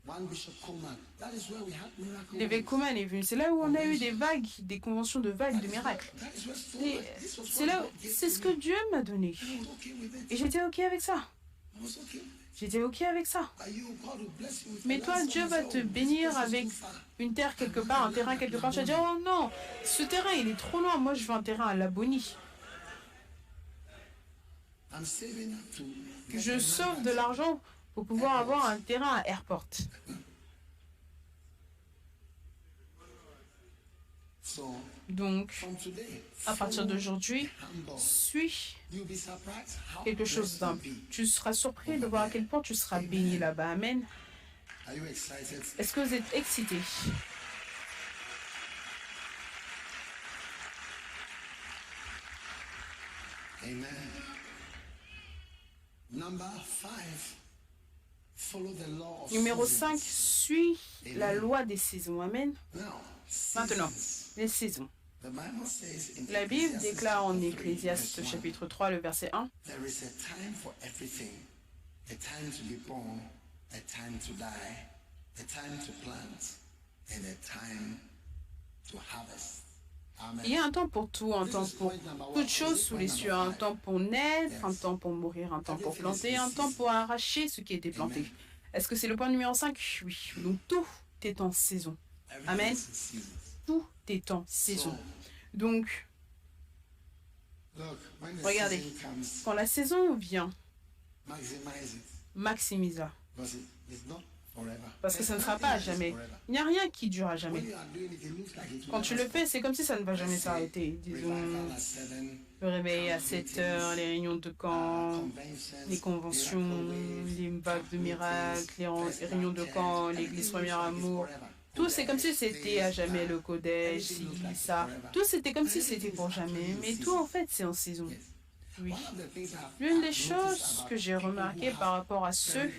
one Bishop Coleman. That is where we had miracle. l'évêque Kuman est venu. C'est là où on a eu des vagues, des conventions de vagues, de miracles. That is where Et this was c'est what là, God gave c'est ce to que me. Dieu m'a donné. I was okay with it. Et j'étais ok avec ça. I was okay. J'étais ok avec ça. But you, God will bless you with Mais a toi, land Dieu va somewhere. te Oh, this bénir place is avec too far. une terre quelque part, un terrain quelque part. Tu vas dire, oh non, ce terrain, il est trop loin. Moi, je veux un terrain à Labonie. I'm saving up to get Je a sauve land de at- l'argent pour pouvoir avoir un terrain à Airport. So Donc, from today, à partir follow d'aujourd'hui, humble. suis You'll be surprised how quelque chose blessed d'humble. you'll be. Tu seras surpris de voir à quel point tu seras béni là-bas. Amen. Are you excited? Est-ce que vous êtes excités? Amen. Number 5. Follow the law of Numéro 5, seasons. suis la loi des saisons. Amen. Now, Maintenant, seasons. les saisons. The Bible says in La Bible Ecclesiastes déclare en chapter 3, Ecclésiaste verse 1, chapitre 3, le verset 1, there is a time for everything, a time to be born, a time to die, a time to plant, and a time to harvest. Amen. il y a un temps pour tout, un temps pour toutes choses sous les cieux, un temps pour naître, un temps pour mourir, un temps pour planter, un temps pour arracher ce qui a été planté. Est-ce que c'est le point numéro 5? Oui. Donc tout est en saison. Everything Amen. is in seasons. Tout est en saison. So, Donc, look, when the regardez, season comes, quand la saison vient, maximize it. maximise-la. Because it's not forever. Parce que ça ne sera pas à jamais. Il n'y a rien qui dure à jamais. When you are doing it, it looks like it will Quand tu never le fais, c'est comme si ça ne va jamais s'arrêter. Disons, Revival at 7, le réveil à 7 heures, les réunions de camp, les conventions, les vagues de miracles, les réunions de camp, l'église Premier Amour. Tout, c'est comme si c'était à jamais, le Kodesh, ci, ça. Tout, c'était comme si c'était pour jamais. Mais tout, en fait, c'est en saison. Oui. L'une des choses que j'ai remarqué par rapport à ceux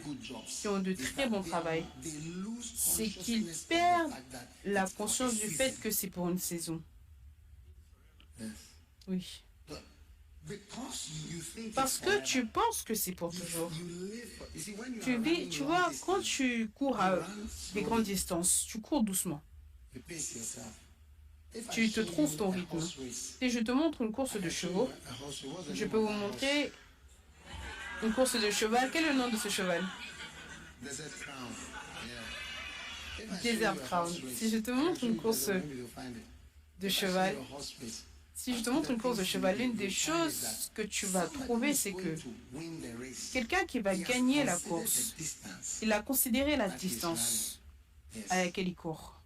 qui ont de très bons travail, c'est qu'ils perdent la conscience du fait que c'est pour une saison. Oui. Parce que tu penses que c'est pour toujours. Tu vis, tu vois, quand tu cours à des grandes distances, tu cours doucement. Tu te trouves ton rythme. Si je te montre une course de chevaux, je peux vous montrer une course de cheval. Quel est le nom de ce cheval? Desert Crown. Si je te montre une course de cheval, si je te montre une course de cheval, l'une des choses que tu vas trouver, c'est que quelqu'un qui va gagner la course, il a considéré la distance à laquelle il court.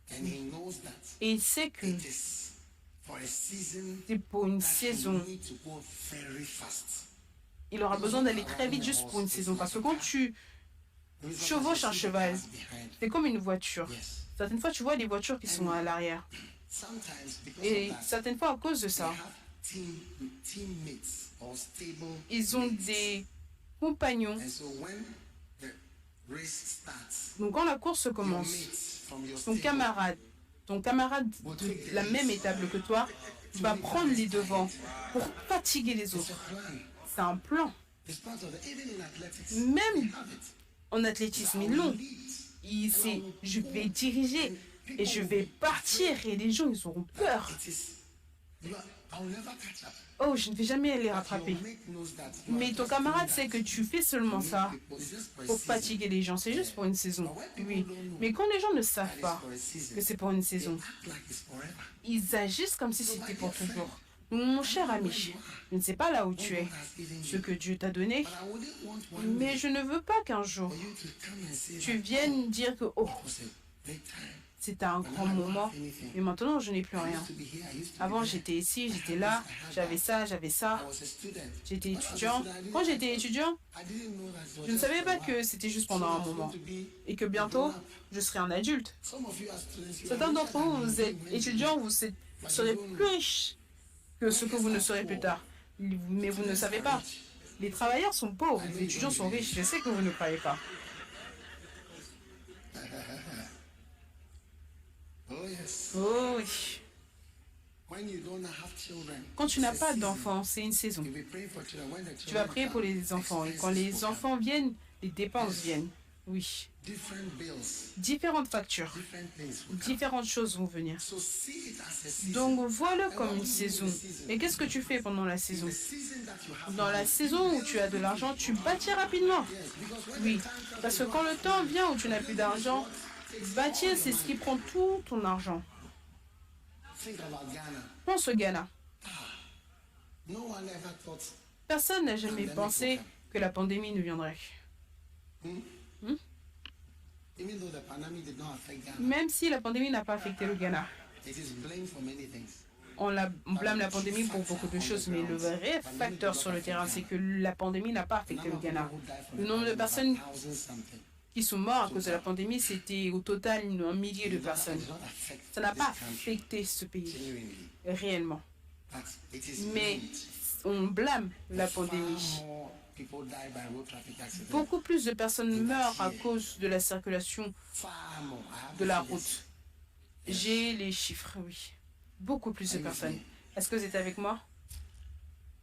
Et il sait que c'est pour une saison. Il aura besoin d'aller très vite juste pour une saison. Parce que quand tu chevauches un cheval, c'est comme une voiture. Certaines fois, tu vois des voitures qui sont à l'arrière. Et certaines fois, à cause de ça, ils ont des compagnons. Donc quand la course commence, ton camarade de la même étable que toi va prendre les devants pour fatiguer les autres. C'est un plan. Même en athlétisme, ils l'ont. Je vais diriger et je vais partir et les gens, ils auront peur. I'll never catch up. Oh, je ne vais jamais les But rattraper. your mate knows that you are Mais ton just camarade doing sait that que tu fais seulement to ça make people. It's just for a pour season. fatiguer les gens. C'est juste pour une saison. Oui. Mais quand les gens ne savent That is pas for a season. que c'est pour une They saison, act like it's forever. ils agissent comme si c'était pour toujours. Mon cher ami, je ne sais pas là où tu es, ce que Dieu t'a donné, But I wouldn't want one mais day je ne veux pas qu'un jour for you to come and say tu that, viennes dire que oh, it was a great time. c'était un grand moment, mais maintenant je n'ai plus I rien. used to be here. I used to be Avant there. j'étais ici, j'étais là, j'avais ça, I was a student. j'étais When I was a étudiant. student, I Quand didn't- j'étais étudiant, I didn't know that it was je ne just savais for pas a while. que c'était juste So pendant un it's moment going to be et que a bientôt grown-up. je serai un adulte. Some of you are students, you Certains are d'entre richer vous, than vous you êtes think when étudiants, you vous serez plus riches que ce que vous ne serez plus tard. Mais vous ne savez pas. Les travailleurs sont pauvres, les étudiants sont riches. Je sais que vous ne croyez pas. Oh yes. Oh oui. When you don't have children, Quand tu it's n'as a pas season. d'enfants, c'est une saison. You'll be praying for children. When the Tu vas children prier pour come, les enfants. Et quand expenses les will come. enfants viennent, les dépenses viennent. Oui. Different bills, Différentes factures, different things will come. différentes choses vont venir. So see it as a season. Donc vois-le comme une saison. Et qu'est-ce que tu fais pendant la saison? The season that you have Dans la saison où tu as de l'argent, tu bâtis rapidement. yes, because when Oui, the time comes, parce que quand le temps vient où tu n'as plus d'argent, bâtir, c'est ce qui prend tout ton argent. think about Ghana. Pense au Ghana. No one ever thought, Personne n'a jamais pensé que la pandémie ne viendrait. even though the pandemic did not affect Ghana, Même si la pandémie n'a pas affecté le Ghana. it is blamed for many things. On blâme la pandémie pour beaucoup de choses, mais le vrai facteur sur le terrain, c'est que la pandémie n'a pas affecté le Ghana. Le nombre de personnes Thousands something. qui sont mortes à cause de la pandémie, c'était au total un millier de personnes. It does not affect Ça n'a pas this country affecté ce pays genuinely, réellement. but it is Mais blamed. on blâme la Far pandémie. more people die by road traffic accidents. Beaucoup plus de personnes meurent à cause de la circulation Far more. I have de the la figures. route. J'ai les chiffres, oui. Beaucoup plus de personnes. Est-ce que vous êtes avec moi?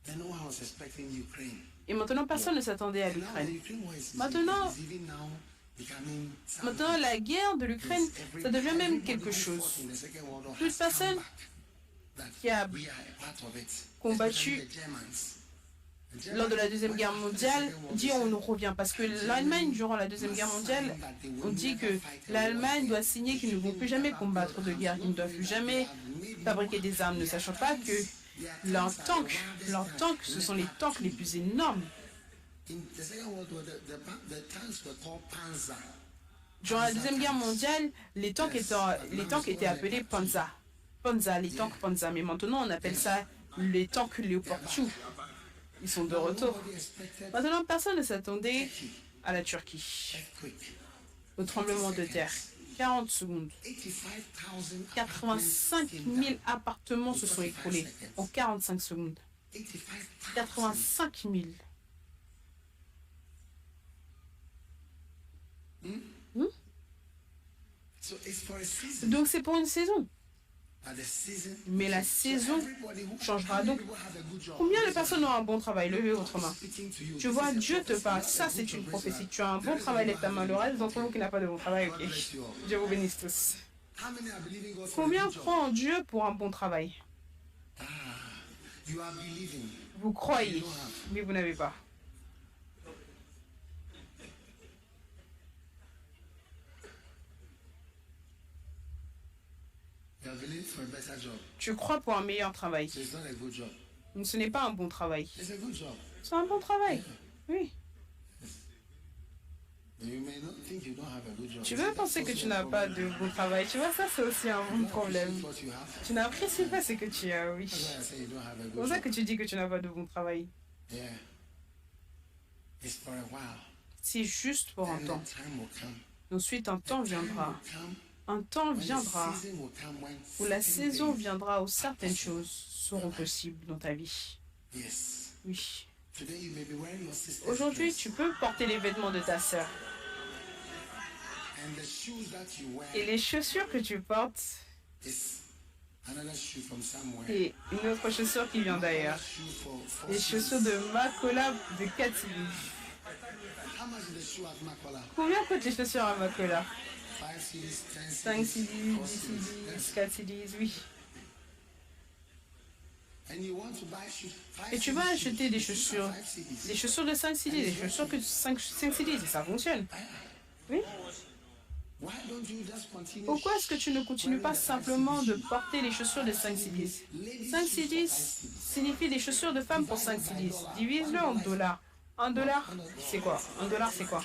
Then no one was expecting Ukraine. Et maintenant, personne ne s'attendait à And now the l'Ukraine. Ukraine war is Maintenant- is even now becoming something. Maintenant, la guerre de l'Ukraine, Every- ça devient même everybody quelque who chose. fought in the Second World War Plus has de personnes come back. That qui a we are a part of it. combattu Especially the Germans. The Germans, lors de la Deuxième when Guerre after the mondiale, Second World dit War, on nous revient. Parce que l'Allemagne, durant la Deuxième Guerre mondiale, on dit que l'Allemagne doit signer qu'ils ne vont plus jamais combattre de guerre, qu'ils ne doivent plus jamais fabriquer des armes, ne sachant pas que leurs tanks, ce sont les tanks les plus énormes. in the Second World War, the tanks were called Panzer. Durant la Deuxième Guerre mondiale, les tanks étaient appelés Panzer. Panzer, les tanks Panzer. Mais maintenant, on appelle ça les tanks Leopard 2. Ils sont de retour. Nobody expected Maintenant, personne ne s'attendait à la Turquie, earthquake. au tremblement de terre. 40 secondes. 85,000 85 000 appartements se sont écroulés en 45 secondes. 85,000. 85 000. So it's for a season. Donc c'est pour une saison. But the season, Mais la saison everybody who changera. how many Donc, people have a good job? combien de personnes ont un bon travail? Levez votre main. Speaking to you. Tu This vois, is a Dieu te prophecy, parle. not a Ça, good c'est job. une Praise prophétie. God. Tu as un bon There is travail, no lève ta main. Le reste d'entre vous qui n'a pas de bon travail, ok. bless you all. Dieu vous bénisse tous. How many are believing God for a Combien good job? croient en Dieu pour un bon travail? You are believing. Vous croyez, mais vous n'avez pas. You are believing for a better job. Tu crois pour un meilleur travail. So it's not a good job. Mais ce n'est pas un bon travail. It's a good job. C'est un bon travail. Oui. You may not think you don't have a good job. Tu veux penser que tu n'as pas de bon travail. Tu vois, ça, c'est aussi un bon problème. What you have. Tu n'apprécies pas ce que tu as, oui. That's why I say you don't have a C'est good pour ça job. que tu dis que tu n'as pas de bon travail. Yeah. It's for a while. C'est juste pour un And temps. the time will come. Ensuite, un temps viendra. Come Un temps when the viendra season will come when où la certain saison things- viendra où certaines choses seront possibles dans ta vie. Yes. Oui. Today you may be wearing your sister's Aujourd'hui, dress, tu peux porter les vêtements de ta sœur. and the shoes that you wear Et les chaussures que tu portes, is another shoe from somewhere. c'est une autre chaussure qui vient d'ailleurs. Shoe for Les shoes. chaussures de Makola de Katili. How much is the shoe at Makola? Combien coûtent les chaussures à Makola? 5 CDs, 10 5 CDs, CDs, 4 10 CDs. CDs, 4 CDs, oui. Et tu vas acheter des chaussures de 5 cds, des chaussures que 5 cds, et ça fonctionne. Oui. Pourquoi est-ce que tu ne continues pas simplement de porter les chaussures de 5 cds? 5 cds signifie des chaussures de femmes pour 5 cds. Divise-le en dollars. Un dollar, c'est quoi? Un dollar, c'est quoi?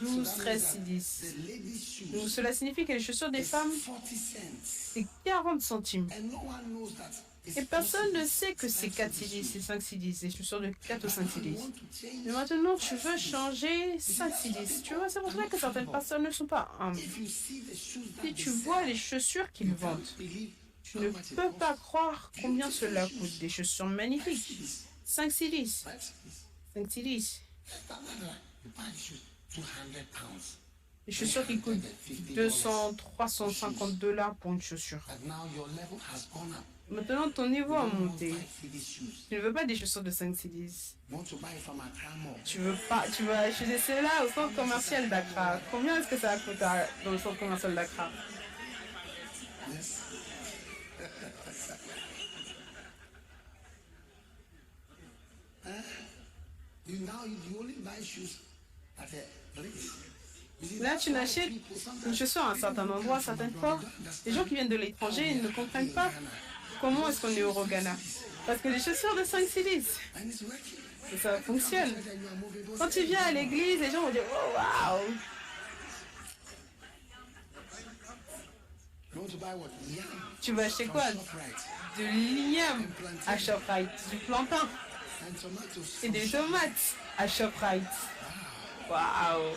12, 13 cds. Donc cela signifie que les chaussures des femmes, c'est 40 centimes. Et personne ne sait que c'est 4 cds, c'est 5 cds, les chaussures de 4 ou 5 cds. Mais maintenant, tu veux changer 5 cds. Tu vois, c'est pour cela que certaines personnes ne sont pas humbles. Si tu vois les chaussures qu'ils vendent, tu ne peux pas croire combien cela coûte. Des chaussures magnifiques. 5 cds. 5 cds. Les chaussures qui coûtent 200, 350 dollars pour une chaussure. Maintenant, ton niveau a monté. Tu ne veux pas des chaussures de 5 cds. Tu veux acheter cela au centre commercial d'Accra. Combien est-ce que ça coûte dans le centre commercial d'Accra? Là, tu n'achètes une chaussure à un certain endroit, certaines fois. Les gens qui viennent de l'étranger ne comprennent pas comment est-ce qu'on est au Ghana. Parce que les chaussures de 5 cds, et ça fonctionne. Quand tu viens à l'église, les gens vont dire « Oh, waouh !» Tu vas acheter quoi? De l'igname à ShopRite, du plantain et des tomates à ShopRite. Waouh!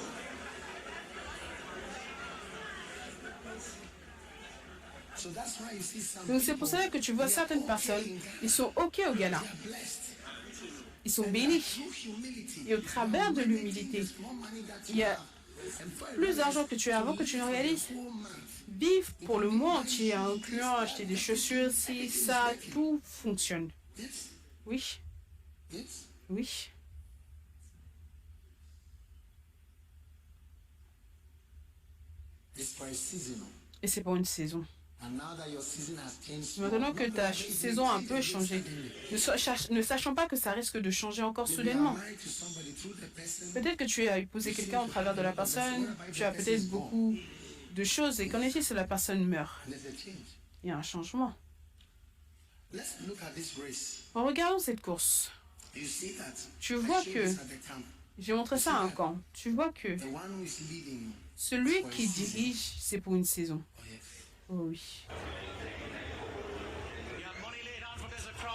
Donc c'est pour cela que tu vois certaines personnes, ils sont OK au Ghana. Ils sont bénis. Et au travers de l'humilité, il y a plus d'argent que tu as avant que tu ne réalises. Vivre pour le mois entier, incluant acheter des chaussures, si, ça, tout fonctionne. Oui. Oui. Et c'est pour une saison. Maintenant que ta saison a un peu changé, ne sachant pas que ça risque de changer encore soudainement. Peut-être que tu as épousé quelqu'un au travers de la personne, tu as peut-être beaucoup de choses, et qu'en effet, si la personne meurt, il y a un changement. Regardons cette course. Tu vois que, j'ai montré ça à un camp, tu vois que celui qui dirige, c'est pour une saison. Oh oui.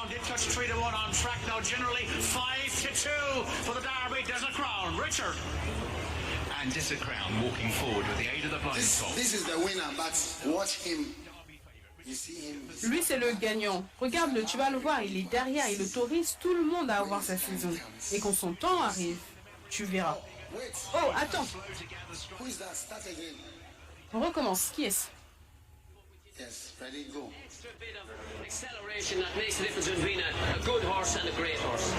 Did touch 3-1 on track now, generally 5-2 for the Derby. Desert Crown, Richard. And Desert Crown walking forward with the aid of the blind spot. This is the winner, but watch him. You see him. Lui, c'est le gagnant. Regarde-le, tu vas le voir, il est derrière, il autorise tout le monde à avoir sa saison. Et quand son temps arrive, tu verras. Oh, attends. Who is that? Start again. On recommence. Qui est-ce? Yes, ready, go. Acceleration that makes the difference between a good horse and a great horse.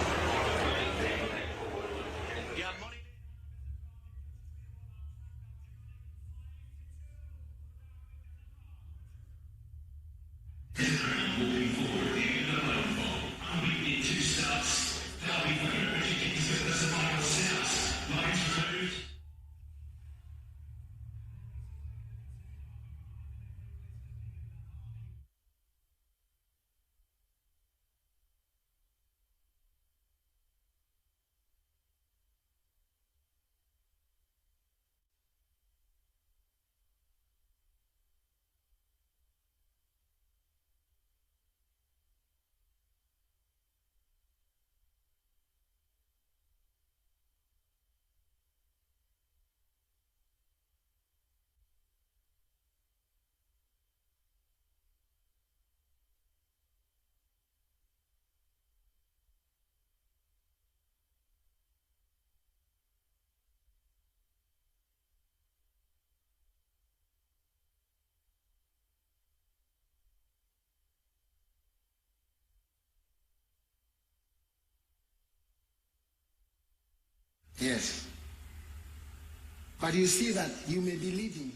Yes. But you see that you may be leading,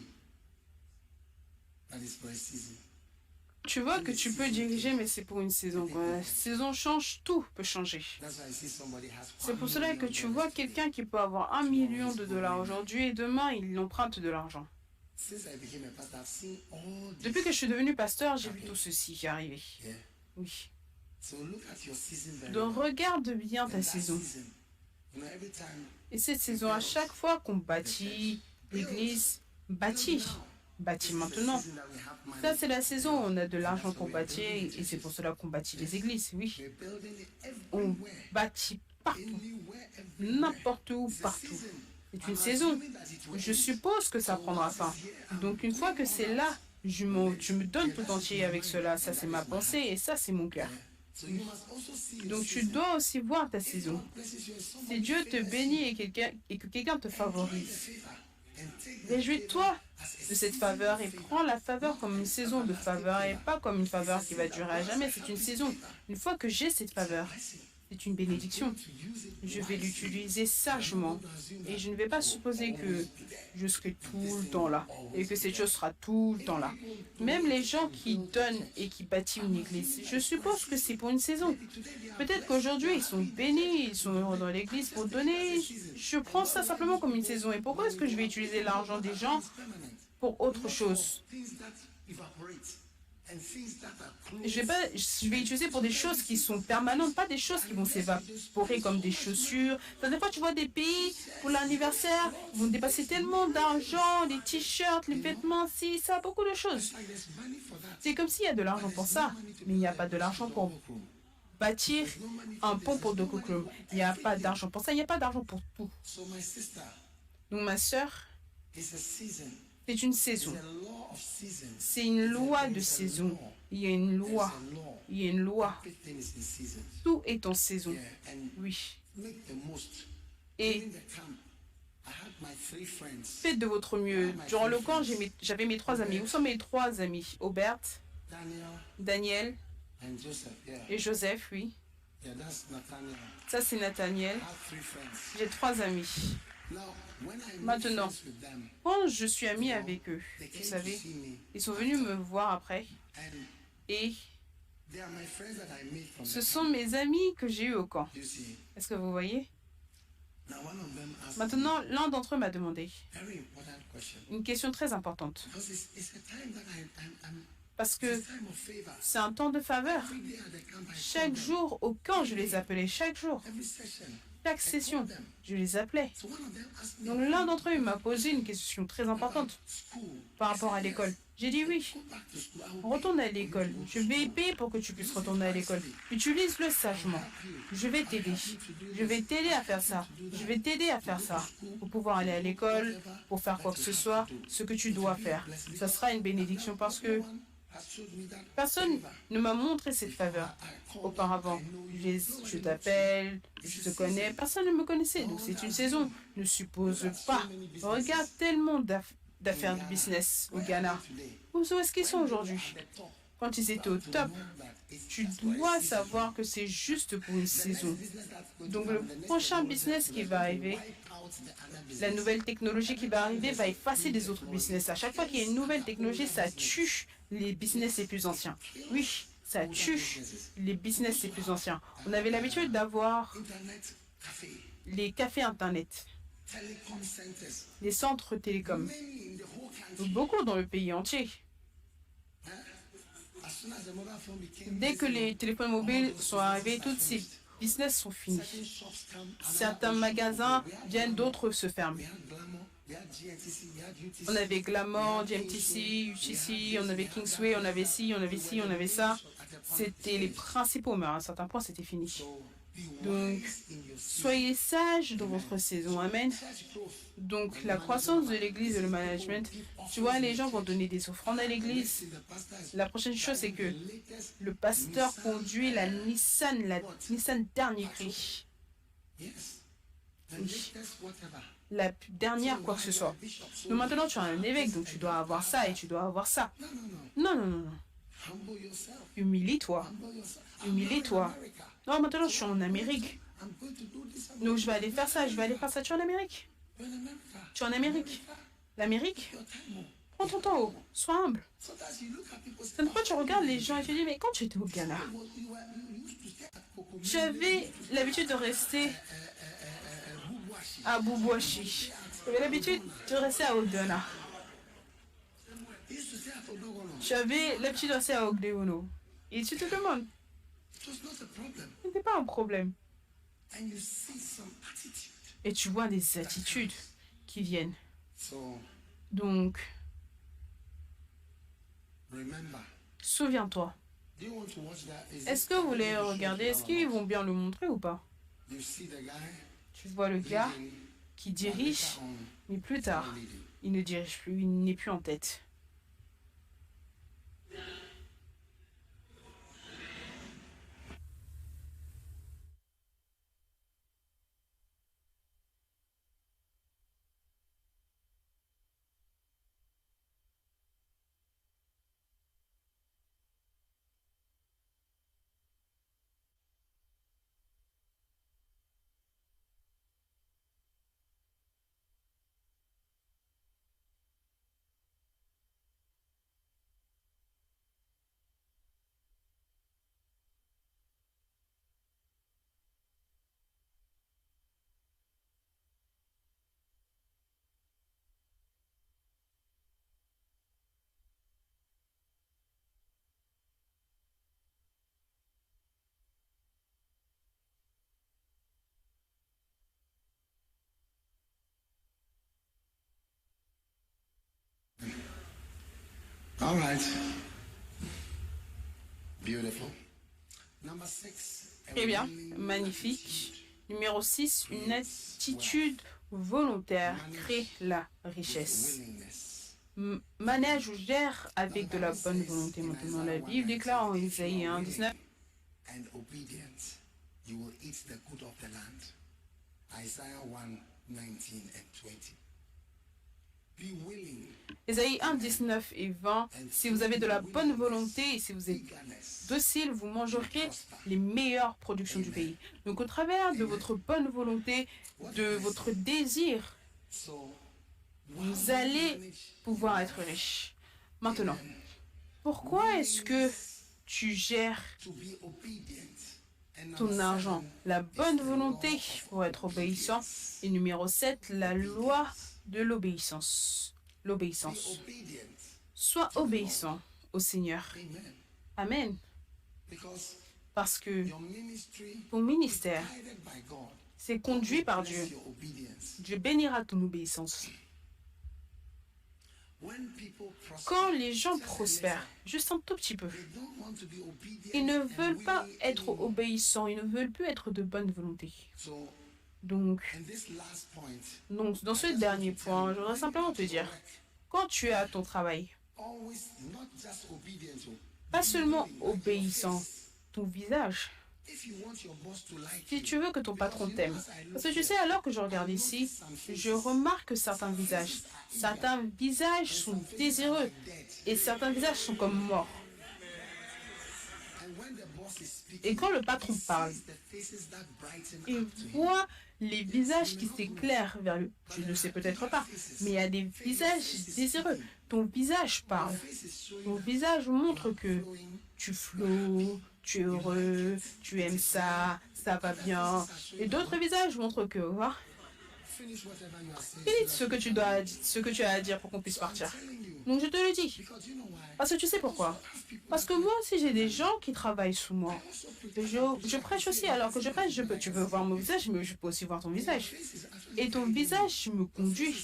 but it's for a season. Tu vois que tu peux diriger, mais c'est pour une saison. Quand la saison change, tout peut changer. C'est pour cela que tu vois quelqu'un qui peut avoir $1 million aujourd'hui et demain, il emprunte de l'argent. Depuis que je suis devenu pasteur, j'ai vu tout ceci qui est arrivé. Oui. Donc regarde bien ta saison. Et cette saison, à chaque fois qu'on bâtit l'église, bâtit maintenant. Ça, c'est la saison où on a de l'argent pour bâtir et c'est pour cela qu'on bâtit les églises, oui. On bâtit partout, n'importe où, partout. C'est une saison. Je suppose que ça prendra fin. Donc, une fois que c'est là, je me donne tout entier avec cela. Ça, c'est ma pensée et ça, c'est mon cœur. Donc, tu dois aussi voir ta saison. Si Dieu te bénit et que quelqu'un te favorise, réjouis-toi de cette faveur et prends la faveur comme une saison de faveur et pas comme une faveur qui va durer à jamais. C'est une saison. Une fois que j'ai cette faveur, c'est une bénédiction. Je vais l'utiliser sagement et je ne vais pas supposer que je serai tout le temps là et que cette chose sera tout le temps là. Même les gens qui donnent et qui bâtissent une église, je suppose que c'est pour une saison. Peut-être qu'aujourd'hui ils sont bénis, ils sont heureux dans l'église pour donner. Je prends ça simplement comme une saison. Et pourquoi est-ce que je vais utiliser l'argent des gens pour autre chose? Je vais utiliser pour des choses qui sont permanentes, pas des choses qui vont s'évaporer comme des chaussures. Des fois, tu vois des pays, pour l'anniversaire, ils vont dépasser tellement d'argent, les t-shirts, les vêtements, si, ça, beaucoup de choses. C'est comme s'il y a de l'argent pour ça, mais il n'y a pas de l'argent pour bâtir un pont pour Dokokrom. Il n'y a pas d'argent pour ça, il n'y a pas d'argent pour tout. Donc, ma sœur, c'est une saison. C'est une loi de saison. Il y a une loi. Il y a une loi. Tout est en saison. Oui. Et faites de votre mieux. Durant le camp, j'avais mes 3 amis. Où sont mes 3 amis? Aubert, Daniel et Joseph, oui. Ça, c'est Nathaniel. J'ai 3 amis. Maintenant, quand je suis ami avec eux, vous savez, ils sont venus me voir après et ce sont mes amis que j'ai eus au camp. Est-ce que vous voyez? Maintenant, l'un d'entre eux m'a demandé une question très importante. Parce que c'est un temps de faveur. Chaque jour au camp, je les appelais, chaque jour. Chaque session, je les appelais. Donc l'un d'entre eux m'a posé une question très importante par rapport à l'école. J'ai dit oui, retourne à l'école. Je vais payer pour que tu puisses retourner à l'école. Utilise-le sagement. Je vais t'aider. Je vais t'aider à faire ça. Je vais t'aider à faire ça. Pour pouvoir aller à l'école, pour faire quoi que ce soit, ce que tu dois faire. Ça sera une bénédiction parce que personne ne m'a montré cette faveur auparavant. Je t'appelle, je te connais, personne ne me connaissait. Donc c'est une saison. Ne suppose pas. Regarde tellement d'affaires de business au Ghana. Où est-ce qu'ils sont aujourd'hui? Quand ils étaient au top, tu dois savoir que c'est juste pour une saison. Donc le prochain business qui va arriver, la nouvelle technologie qui va arriver va effacer les autres business. À chaque fois qu'il y a une nouvelle technologie, ça tue les business les plus anciens. Oui, ça tue les business les plus anciens. On avait l'habitude d'avoir les cafés Internet, les centres télécoms, beaucoup dans le pays entier. Dès que les téléphones mobiles sont arrivés, tous ces business sont finis. Certains magasins viennent, d'autres se ferment. On avait Glamour, GMTC, UTC, on avait Kingsway, on avait ci, on avait ci, on avait ça. C'était les principaux, mais à un certain point, c'était fini. Donc, soyez sages dans votre saison. Amen. Donc, la croissance de l'église et le management, tu vois, les gens vont donner des offrandes à l'église. La prochaine chose, c'est que le pasteur conduit la Nissan dernier cri. Oui. La dernière quoi que ce soit. Donc maintenant, tu as un évêque, donc tu dois avoir ça et tu dois avoir ça. Non, non, non, non. Humilie-toi. Humilie-toi. Non, maintenant, je suis en Amérique. Donc, je vais aller faire ça, je vais aller faire ça. Tu es en Amérique. Tu es en Amérique. L'Amérique, Prends ton temps, sois humble. Sometimes you look at people C'est pourquoi tu regardes les gens et tu dis, mais quand tu étais au Ghana, you used to stay at Kokomi, tu avais l'habitude de rester Bubwashi. à Boubouachi. Tu avais l'habitude de rester à Odona. You used to stay at Odogono. Tu avais l'habitude de rester à Ogdeono. Et tu te demandes, It was not a problem. ce n'était pas un problème. And you see some attitude. Et tu vois des attitudes qui viennent. So Donc, remember, souviens-toi. do you want to watch that? Est-ce que vous voulez regarder? Est-ce qu'ils vont bien le montrer ou pas? You see the guy Tu vois le gars leading, qui dirige, later on, mais plus tard, leading. il ne dirige plus, il n'est plus en tête. All right. Beautiful. Number 6. Très bien, magnifique. Numéro 6, une attitude volontaire crée la richesse. Willingness. Manage ou gère avec de la bonne volonté. Maintenant, la Bible déclare en Isaïe 1, 19, And obedience, you will eat the good of the land. Isaiah 1, 19 and 20. Be willing, Isaïe 1, 19 et 20, si vous avez de la bonne volonté et si vous êtes eagerness, docile, vous mangerez les meilleures productions du pays. Donc au travers de votre bonne volonté, de votre désir, so vous allez pouvoir être riche. Maintenant, pourquoi est-ce que tu gères to be obedient. And ton number argent? 7, La bonne volonté pour être obéissant. Et numéro 7, la loi de l'obéissance. be L'obéissance. obedient. Sois obéissant au Seigneur. Amen. Amen. Because Parce que your ministry ton ministère, guided by God. c'est conduit par Bless Dieu. your obedience. Dieu bénira ton obéissance. When people prosper, Quand les gens prospèrent, juste un tout petit peu, they don't want to be obedient ils ne and veulent pas willing être anymore. obéissants, ils ne veulent plus être de bonne volonté. So, Donc, and this last point, dans ce dernier point, je voudrais simplement te dire, quand tu es à ton travail, always not just obedient, so pas seulement obéissant, ton visage. if you want your boss to like Si you, tu veux que ton patron t'aime. Parce que tu sais, alors que je regarde ici, je remarque certains visages. Certains visages sont désireux et certains visages sont comme morts. and when the boss is speaking, Et quand le patron parle, the faces that brighten il up to him. voit les visages qui s'éclairent vers lui. Tu ne le sais peut-être pas, mais il y a des visages désireux. Ton visage parle. Face is showing Ton visage montre que tu flottes, tu es heureux, tu aimes ça, ça va bien. Et d'autres visages montrent que, voir, finish whatever you are saying. finis ce que tu as à dire pour qu'on puisse partir. Telling you, Donc je te le dis. because you know why? Parce que tu sais pourquoi? Parce que moi aussi j'ai des gens qui travaillent sous moi. Et je prêche aussi, alors que je prêche, tu veux voir mon visage, mais je peux aussi voir ton visage. Et ton visage me conduit.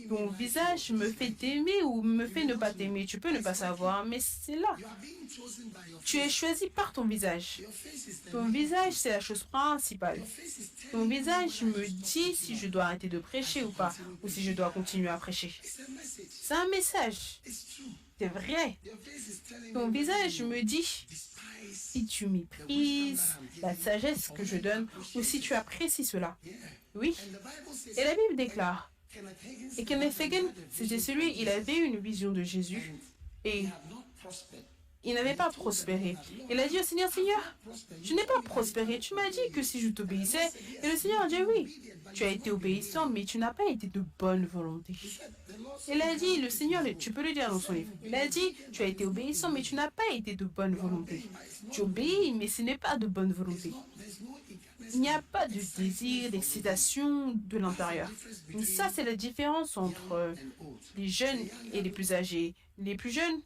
Ton visage me fait t'aimer ou me fait ne pas t'aimer. Tu peux ne pas savoir, mais c'est là. You are being chosen by your Tu es choisi par ton visage. Your face is the Ton visage, c'est la chose principale. face is Ton visage me dit si je dois arrêter de prêcher ou pas, ou si je dois continuer à prêcher. it's a message. C'est un message. It's true. C'est vrai. Your face is telling Ton you visage me dit despise. si tu méprises la sagesse que je donne ou si tu apprécies cela. Yeah. Oui. And the Bible says Et la Bible déclare, Kenneth Hagin et Kenneth Hagin, c'était celui, il avait une vision de Jésus et had not prospered il n'avait pas prospéré. Il a dit au Seigneur, Seigneur, je n'ai pas prospéré. Tu m'as dit que si je t'obéissais. Et le Seigneur a dit, oui, tu as été obéissant, mais tu n'as pas été de bonne volonté. Il a dit, le Seigneur, tu peux le dire dans son livre, il a dit, tu as été obéissant, mais tu n'as pas été de bonne volonté. Tu obéis, mais ce n'est pas de bonne volonté. Il n'y a pas de désir, d'excitation de l'intérieur. Ça, c'est la différence entre les jeunes et les plus âgés. Les plus jeunes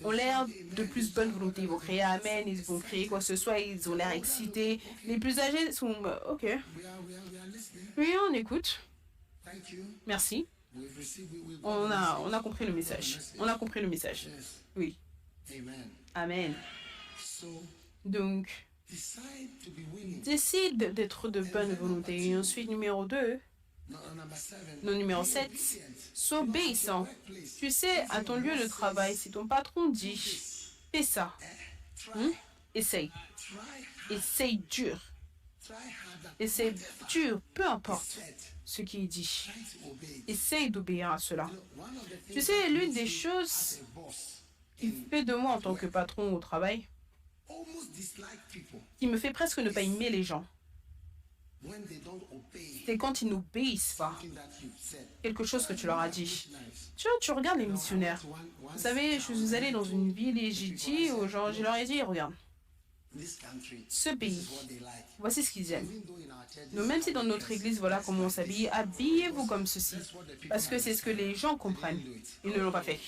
ont l'air de plus bonne volonté. Ils vont crier Amen, ils vont crier quoi que ce soit, ils ont l'air excités. Les plus âgés sont OK. Oui, on écoute. Merci. On a compris le message. On a compris le message. Oui. Amen. Donc, décide d'être de bonne volonté. Et ensuite, numéro 2. Non, numéro 7, sois obéissant. Tu sais, à ton lieu de travail, si ton patron dit, fais ça, essaye. Essaye dur. Essaye dur, peu importe ce qu'il dit. Essaye d'obéir à cela. Tu sais, l'une des choses qui fait de moi en tant que patron au travail, qui me fait presque ne pas aimer les gens, c'est quand ils n'obéissent pas quelque chose que tu leur as dit. Tu vois, tu regardes les missionnaires. Vous savez, je suis allée dans une ville et j'ai dit aux gens, je leur ai dit, regarde, ce pays, voici ce qu'ils aiment. Donc même si dans notre église, voilà comment on s'habille, habillez-vous comme ceci. Parce que c'est ce que les gens comprennent. Ils ne l'ont pas fait.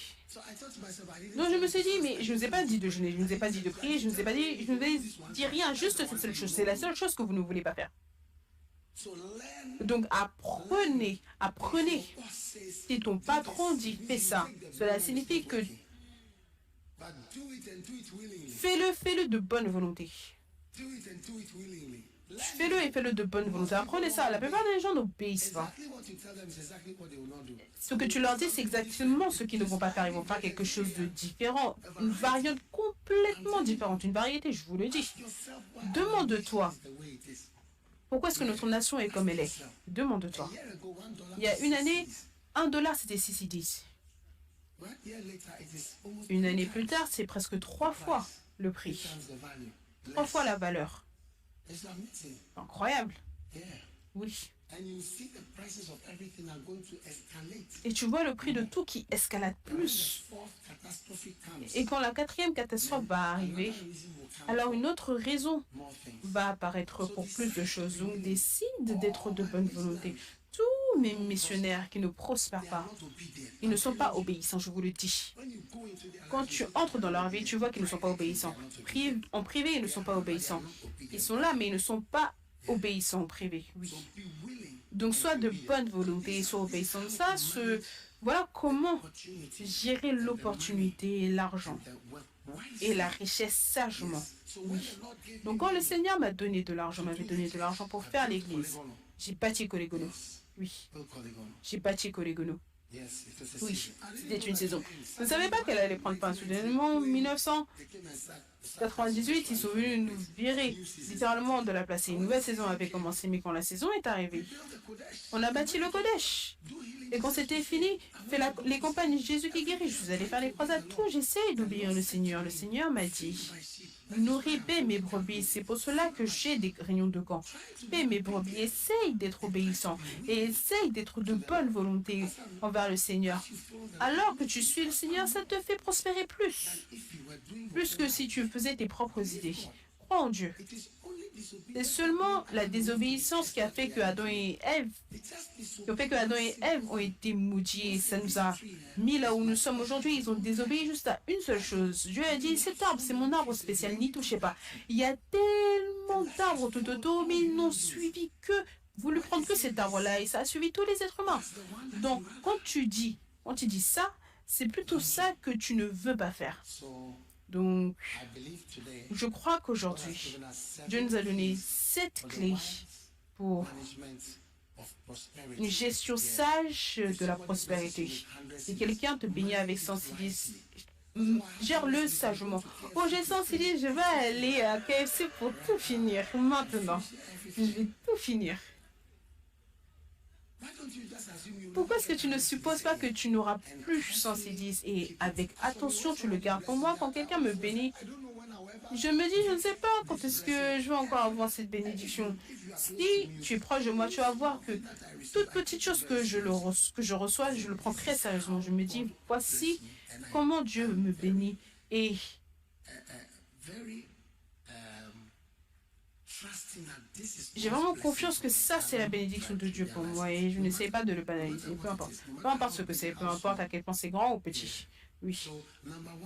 Donc je me suis dit, mais je ne vous ai pas dit de jeûner, je ne vous ai pas dit de prier, je ne vous ai pas dit, je ne vous ai dit rien, juste cette seule chose. C'est la seule chose que vous ne voulez pas faire. Donc apprenez. Si ton patron dit fais ça, cela signifie que fais-le de bonne volonté. Fais-le et fais-le de bonne volonté. Apprenez ça. La plupart des gens n'obéissent pas. Ce que tu leur dis, c'est exactement ce qu'ils ne vont pas faire. Ils vont faire quelque chose de différent. Une variante complètement différente. Une variété, je vous le dis. Demande-toi. Pourquoi est-ce que notre nation est comme elle est? Demande-toi. Il y a une année, $1 c'était 6,10. Une année plus tard, c'est presque 3 fois le prix. 3 fois la valeur. Incroyable. Oui. Et tu vois le prix de tout qui escalade plus. Et quand la 4e catastrophe va arriver, alors une autre raison va apparaître pour plus de choses. Donc décide d'être de bonne volonté. Tous mes missionnaires qui ne prospèrent pas, ils ne sont pas obéissants, je vous le dis. Quand tu entres dans leur vie, tu vois qu'ils ne sont pas obéissants. En privé, ils ne sont pas obéissants. Ils sont là, mais ils ne sont pas obéissants en privé. Oui. Donc, sois de bonne volonté, sois obéissant. Ça, voilà comment gérer l'opportunité, l'argent et la richesse sagement. Oui. Donc, quand le Seigneur m'a donné de l'argent, m'avait donné de l'argent pour faire l'église, j'ai bâti Colégono. Oui. J'ai bâti Colégono. Oui, c'était une saison. Vous ne savez pas qu'elle allait prendre fin. Soudainement, en 1998, ils sont venus nous virer littéralement de la place. Et une nouvelle saison avait commencé, mais quand la saison est arrivée, on a bâti le Kodesh. Et quand c'était fini, fait les campagnes Jésus qui guérit. Je vous allais faire les croisades, tout. J'essaie d'obéir le Seigneur. Le Seigneur m'a dit, nourris mes brebis. C'est pour cela que j'ai des réunions de camp. Paix mes brebis. Essaye d'être obéissant. Et essaye d'être de bonne volonté envers le Seigneur. Alors que tu suis le Seigneur, ça te fait prospérer plus. Plus que si tu faisais tes propres idées. Crois en Dieu. C'est seulement la désobéissance qui a fait que Adam et Ève ont été maudits. Ça nous a mis là où nous sommes aujourd'hui. Ils ont désobéi juste à une seule chose. Dieu a dit, cet arbre, c'est mon arbre spécial, n'y touchez pas. Il y a tellement d'arbres tout autour, mais ils n'ont suivi que, voulu prendre que cet arbre-là, et ça a suivi tous les êtres humains. Donc, quand tu dis ça, c'est plutôt ça que tu ne veux pas faire. Donc, je crois qu'aujourd'hui, Dieu nous a donné 7 clés pour une gestion sage de la prospérité. Si quelqu'un te bénit avec 106, gère-le sagement. Oh, j'ai 106, je vais aller à KFC pour tout finir maintenant. Je vais tout finir. Pourquoi est-ce que tu ne supposes pas que tu n'auras plus 110 et avec attention, tu le gardes pour moi quand quelqu'un me bénit? Je me dis, je ne sais pas quand est-ce que je vais encore avoir cette bénédiction. Si tu es proche de moi, tu vas voir que toute petite chose que je reçois, je le prends très sérieusement. Je me dis, voici comment Dieu me bénit. Et j'ai vraiment confiance que ça, c'est la bénédiction de Dieu pour moi. Et je n'essaie pas de le banaliser, peu importe. Peu importe ce que c'est, peu importe à quel point c'est grand ou petit. Oui.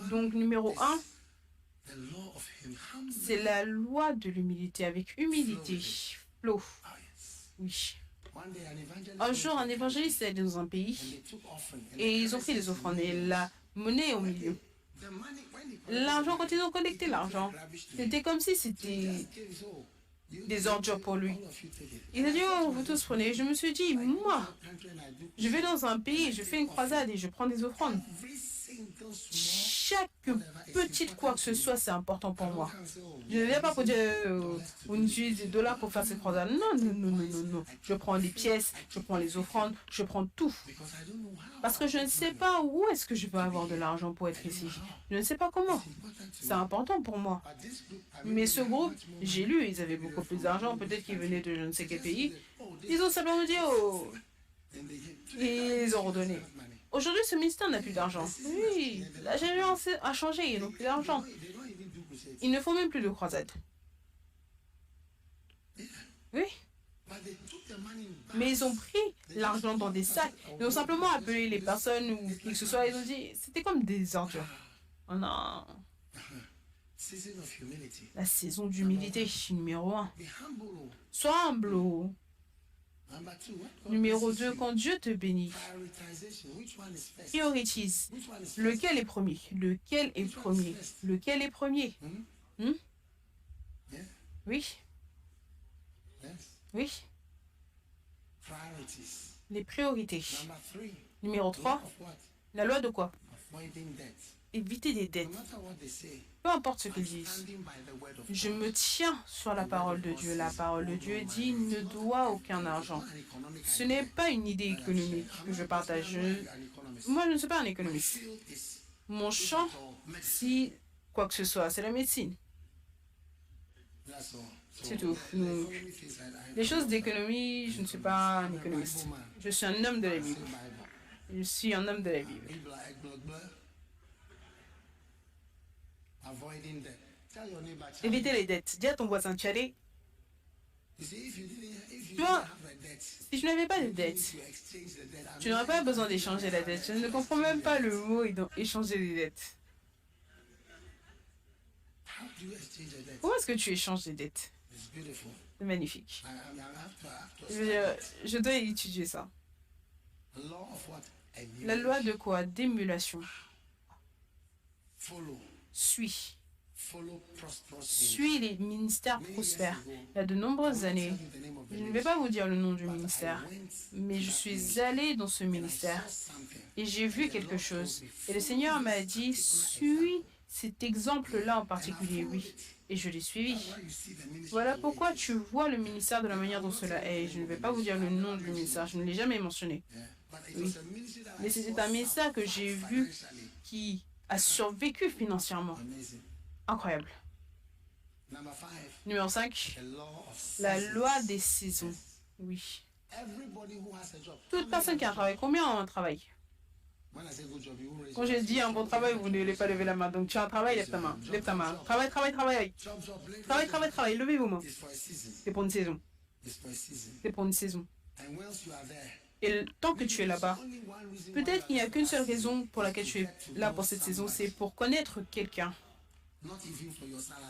Donc, numéro 1, c'est la loi de l'humilité. Avec humilité, flow. Oui. Un jour, un évangéliste est allé dans un pays et ils ont pris des offrandes et la monnaie au milieu. L'argent, quand ils ont collecté l'argent, c'était comme si c'était des ordures pour lui. Il a dit, oh, vous tous prenez. Je me suis dit, moi, je vais dans un pays, je fais une croisade et je prends des offrandes. Chaque petite quoi que ce soit, c'est important pour moi. Je ne viens pas pour dire, on utilise des dollars pour faire cette croisade. Non, non, non, non, non, non. Je prends les pièces, je prends les offrandes, je prends tout. Parce que je ne sais pas où est-ce que je peux avoir de l'argent pour être ici. Je ne sais pas comment. C'est important pour moi. Mais ce groupe, j'ai lu, ils avaient beaucoup plus d'argent. Peut-être qu'ils venaient de je ne sais quel pays. Ils ont simplement dit, oh, et ils ont redonné. Aujourd'hui, ce ministère n'a plus d'argent. Oui, la génération a changé, ils n'ont plus d'argent. Ils ne font même plus de croisades. Oui. Mais ils ont pris l'argent dans des sacs. Ils ont simplement appelé les personnes ou qui que ce soit. Ils ont dit, c'était comme des ordures. Oh non. La saison d'humilité, numéro 1. Sois humble. Numéro 2, quand Dieu te bénit, priorise. Lequel est premier? Lequel est premier? Lequel est premier? Oui. Oui. Les priorités. Numéro 3, la loi de quoi? Éviter des dettes. Peu importe ce qu'ils disent. Je me tiens sur la parole de Dieu. La parole de Dieu dit, ne dois aucun argent. Ce n'est pas une idée économique que je partage. Moi, je ne suis pas un économiste. Mon champ, si quoi que ce soit, c'est la médecine. C'est tout. Donc, les choses d'économie, je ne suis pas un économiste. Je suis un homme de la Bible. Je suis un homme de la Bible. Éviter les dettes. Dis à ton voisin, Tchadé, toi, si tu n'avais pas de dette, tu n'aurais pas besoin d'échanger la dette. Je ne comprends même pas le mot échanger les dettes. Comment est-ce que tu échanges les dettes? C'est magnifique. Je dois étudier ça. La loi de quoi? D'émulation. Suis les ministères prospères. Il y a de nombreuses années, je ne vais pas vous dire le nom du ministère, mais je suis allée dans ce ministère et j'ai vu quelque chose. Et le Seigneur m'a dit, suis cet exemple-là en particulier, oui. Et je l'ai suivi. Voilà pourquoi tu vois le ministère de la manière dont cela est. Je ne vais pas vous dire le nom du ministère, je ne l'ai jamais mentionné. Oui. Mais c'est un ministère que j'ai vu qui a survécu financièrement. Incroyable. Numéro 5, la loi des saisons. Oui. Toute personne qui a un travail, combien ont un travail? Quand j'ai dit un bon travail, vous ne voulez pas lever la main. Donc tu as un travail, lève ta main. Lève ta main. Travail, travail, travail. Travail, travail, travail. Levez vos mains. C'est pour une saison. C'est pour une saison. Et tant que tu es là-bas, peut-être qu'il n'y a qu'une seule raison pour laquelle tu es là pour cette saison, c'est pour connaître quelqu'un.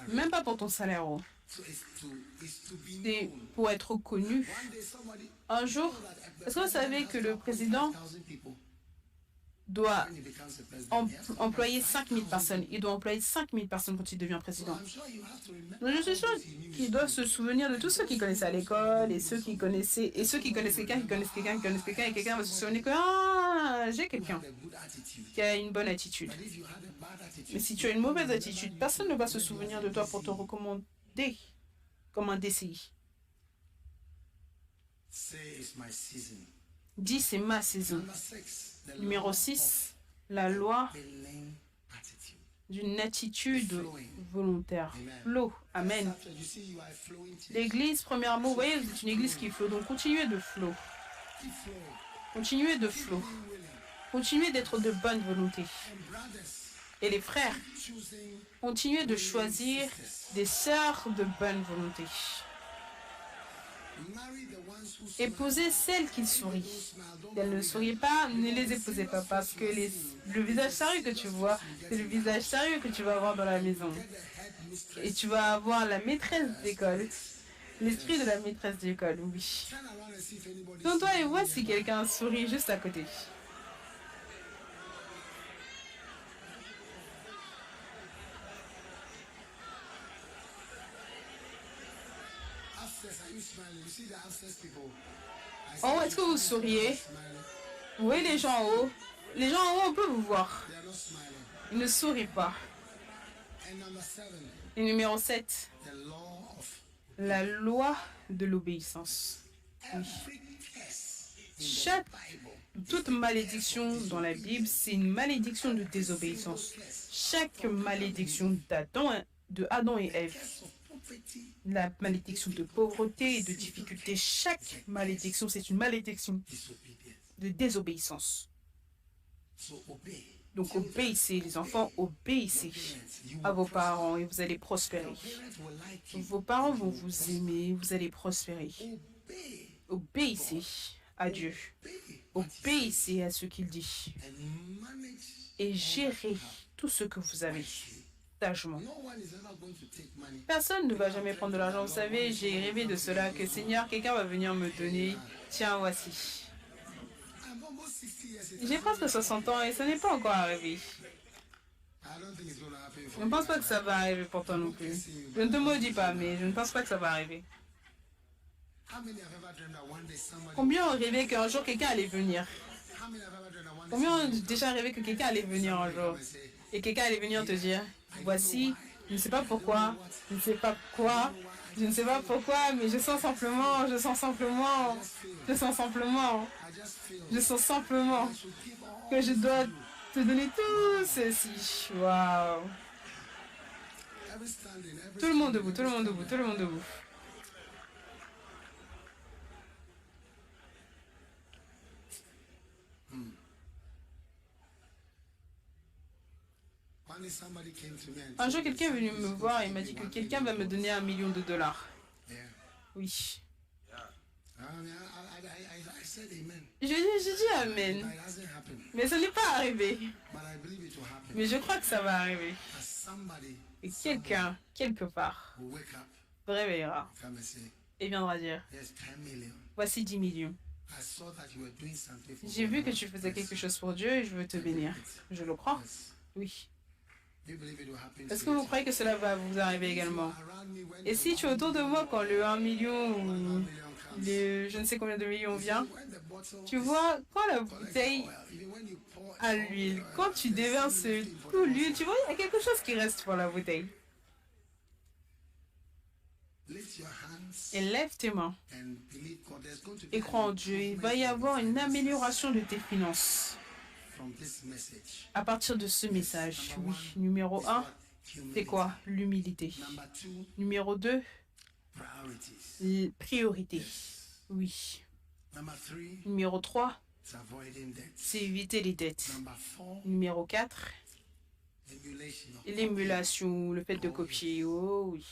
Même pas pour ton salaire. C'est pour être connu. Un jour, est-ce que vous savez que le président doit employer 5000 personnes. Il doit employer 5000 personnes quand il devient président. Donc je suis sûre qu'il doit se souvenir de tous ceux qui connaissaient à l'école et ceux qui connaissaient et ceux qui connaissent quelqu'un, qui connaissent quelqu'un, qui connaissent quelqu'un et quelqu'un va se souvenir que ah, j'ai quelqu'un qui a une bonne attitude. Mais si tu as une mauvaise attitude, personne ne va se souvenir de toi pour te recommander comme un DCI. 10, c'est ma saison. Number 6, the Numéro law 6, la loi of willing attitude. d'une attitude volontaire. Flow. Amen. After you see you are flowing church, L'église, premièrement, vous voyez, vous êtes une église qui flow. Donc, continuez de flow. keep flowing. Continuez de flow. Be willing. Continuez d'être de bonne volonté. And brothers, Et les frères, choosing continuez de choisir des sœurs de bonne volonté. marry the ones who Épousez celles qui sourient. smile. Don't Si elles ne sourient pas, ne les épousez pas parce que le visage sérieux que tu vois, c'est le visage sérieux que tu vas avoir dans la maison. get the head mistress. Et tu vas avoir la maîtresse d'école. L'esprit de la maîtresse d'école, oui. Turn around and see if anybody Tourne-toi et vois si quelqu'un sourit juste à côté. upstairs. Are you smiling? You see the upstairs people? I Oh, see est-ce que vous souriez? smiling. Vous voyez les gens en haut? Les gens en haut, on peut vous voir. They are not smiling. Ils ne sourient pas. And number 7, Et numéro 7, the law of la loi de l'obéissance. every curse in Chaque, the Bible. toute malédiction dans la Bible, c'est une malédiction de désobéissance. Chaque malédiction de Adam et Ève, Curse of poverty, la malédiction de pauvreté et de difficulté, chaque malédiction, c'est une malédiction disobedience. de désobéissance. So obey. Donc obéissez, les enfants, obéissez You à vos parents et vous allez prospérer. parents will like you. Vos parents vont vous aimer, vous allez prospérer. Obey. Obéissez à Dieu. Obey. Obéissez à ce qu'il dit. And manage. Et gérez tout ce que vous avez sagement. No one is ever going to take money. Personne ne va jamais prendre de l'argent. Vous savez, j'ai rêvé de cela, que Seigneur, quelqu'un va venir me donner. Tiens, voici. I'm almost 60 years. J'ai presque 60 ans et ça n'est pas encore arrivé. I don't think it's going to happen Je for ne pense pas que ça va arriver pour toi non plus. Je ne te maudis pas, mais je ne pense pas que ça va arriver. How many have ever dreamed that one day somebody? Combien ont rêvé qu'un jour quelqu'un allait venir? How many have ever dreamed that one day Combien ont somebody déjà rêvé que quelqu'un allait venir un jour? will say, Et quelqu'un allait venir te dire, voici, je ne sais pas pourquoi, je ne sais pas quoi, je ne sais pas pourquoi, mais je sens simplement, I just simplement to give all que je dois te donner tout ceci. Waouh. every standing, every Tout le monde debout, tout le monde debout, tout le monde debout. One day somebody came to me and Un told jour, me quelqu'un est venu me somebody's voir going et to m'a give dit me que $1 quelqu'un va me million. donner $1 million. Yeah. Oui. I said amen. J'ai dit Amen. But it hasn't happened. Mais ça n'est pas arrivé. But I believe it will happen. Mais je crois que ça va arriver. That somebody Et quelqu'un, quelque part, will wake up, se réveillera come and say, et viendra dire, there's 10 million. voici 10 millions. I saw that you were doing something for J'ai God. vu que tu faisais quelque chose pour Dieu et je veux te bénir. Je le crois. Yes. Oui. Do you believe it will happen Est-ce to que you? vous croyez que cela va vous arriver également? Around me when Et si tu es autour de moi quand le 1 million ou 1 million comes, le je ne sais combien de millions vient, when the bottle tu is vois, quand la collected bouteille oil, even when you pour à all l'huile, the oil, quand tu there's déverses something for tout the l'huile, bottle. tu vois, il y a quelque chose qui reste pour la bouteille. Lift your hands Et lève tes mains and believe God. There's going to be et crois en Dieu. Il va y avoir une amélioration de tes finances from this message. à partir de ce message. Oui. Numéro 1, c'est quoi? L'humilité. Number 2, Numéro 2, priorities. priorité. Oui. Number 3, Numéro 3, is avoiding debt. c'est éviter les dettes. Number 4, Numéro 4, emulation. l'émulation, le fait de copier. Oh oui.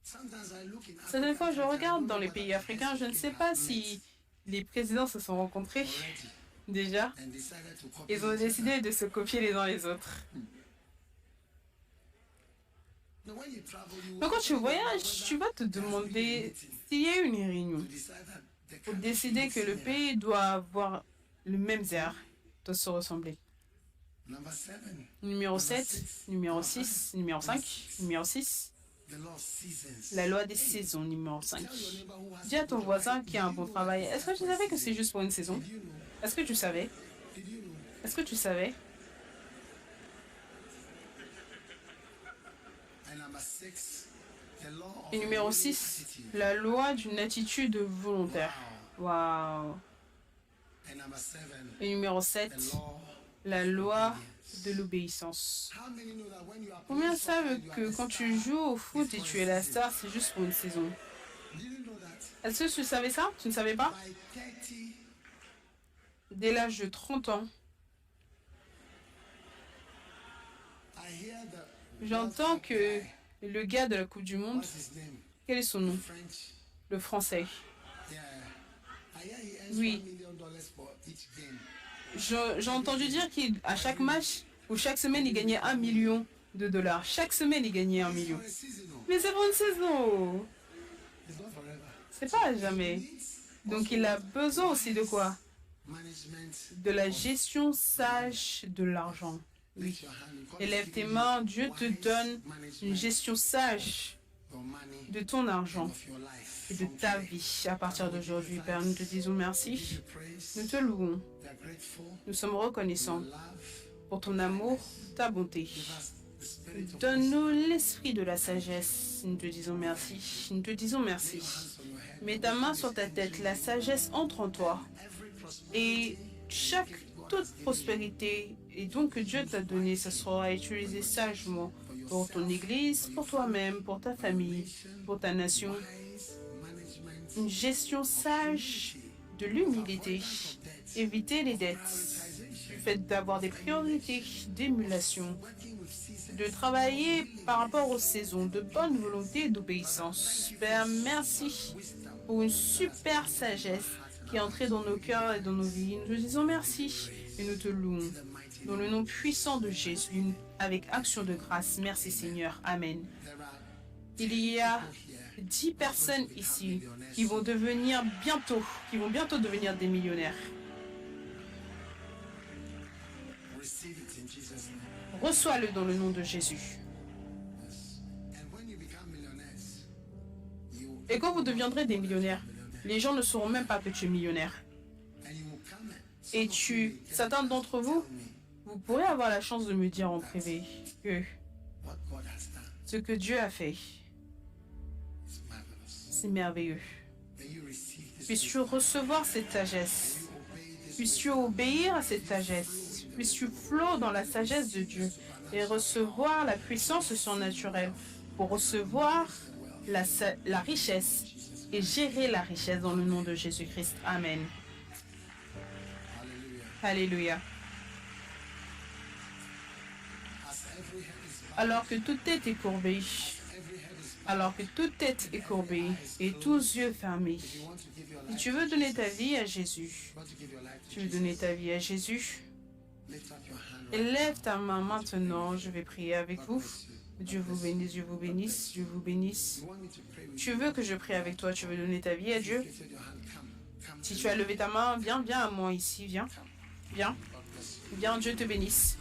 Sometimes I look in Certaines fois, je Africa, regarde dans les pays africains, je ne sais pas si les présidents se sont rencontrés déjà. and decided to copy Ils ont each other. décidé de se copier les uns les autres. Now, when you travel, you Donc quand tu voyages, tu vas te demander s'il y a eu une réunion decide that the pour country décider is que le similar. pays doit avoir le même air, doit se ressembler. Number 7, Numéro 7, numéro 6, numéro 5, numéro 6, the law of seasons. la loi des saisons, numéro 5. Tell your neighbor who has Dis à ton voisin qui a un bon travail, est-ce que tu savais que c'est juste pour une saison? Did you know? Est-ce que tu savais? Did you know? Est-ce que tu savais? And number 6, the law of Et numéro willing 6, attitude. la loi d'une attitude volontaire. Waouh! And number 7, Et numéro 7, the law. la loi de l'obéissance. How many know that when you are Combien playing soccer savent and you are que the quand star, tu joues au foot et tu es la star, c'est juste pour une saison? do you know that Est-ce que tu savais ça? Tu ne savais pas? by 30, Dès l'âge de 30 ans, I hear the j'entends que le gars de la Coupe du Monde, what's his name? quel est son nom? French. Le français. Yeah. I hear he earns Oui. $1 million for each game. J'ai entendu dire qu'à chaque match ou chaque semaine, il gagnait 1 million de dollars. Chaque semaine, il gagnait 1 million. For a season, no. Mais c'est pour une saison. It's not forever. C'est pas à jamais. Donc il a besoin aussi de quoi? Management. De la gestion sage de l'argent. Oui. Lift your hand. God is Élève tes giving mains, you Dieu te wise donne une management gestion sage of money de ton argent of your life. et de From ta today. vie. À partir d'aujourd'hui, Père, nous te disons We merci. give you praise. Nous te louons. We are grateful. Nous sommes reconnaissants Love. pour ton amour, ta bonté. Give us the spirit of wisdom. Donne-nous l'esprit de la sagesse. Nous te disons merci. Nous te disons merci. Hands on your head. Mets ta main sur ta tête. La sagesse entre en toi. Every prosperity Et toute prospérité et donc que Dieu t'a donné, ça sera utilisé sagement pour ton église, pour toi-même, pour ta famille, pour ta nation. wise management. Une gestion sage de l'humilité. Éviter les dettes. Du fait d'avoir des priorités, d'émulation. Working with seasons. De travailler par rapport aux saisons, de bonne volonté et d'obéissance. Père, merci pour une super sagesse qui est entrée dans nos cœurs et dans nos vies. Nous te disons merci et nous te louons. Dans le nom puissant de Jésus, avec action de grâce. Merci Seigneur. Amen. There are Il y a 10 personnes ici qui vont bientôt devenir des millionnaires. receive it in Jesus' name. Reçois-le dans le nom de Jésus. And when you become millionaires, you Et quand vous deviendrez des millionnaires, les gens ne sauront même pas que tu es millionnaire. and you will come Et certains d'entre vous, vous pourrez avoir la chance de me dire en privé que what God has done ce que Dieu a fait, is marvelous. c'est merveilleux. May you receive this. Puisses-tu recevoir cette sagesse, Obey this. puisses-tu obéir à cette sagesse, puisses-tu flotter dans la sagesse de Dieu et recevoir la puissance surnaturelle pour recevoir la richesse et gérer la richesse dans le nom de Jésus-Christ. Amen. Hallelujah. Alléluia. As every head is bowed, Alors que toute tête est courbée, every head is bowed. alors que toute tête est courbée et tous yeux fermés, You want to give your si life. tu veux donner ta vie à Jésus, You want to give your life to tu veux donner ta vie à Jésus, lift up your hand. élève ta main maintenant, je vais prier avec vous. Dieu vous bénisse, Dieu vous bénisse, Dieu vous bénisse. You want me to pray with Tu veux que je prie avec toi, tu veux donner ta vie à Dieu. you? Lifted your hand. Come Si to tu as levé ta main, viens à moi ici, viens. Viens, God bless you. viens, Dieu te bénisse.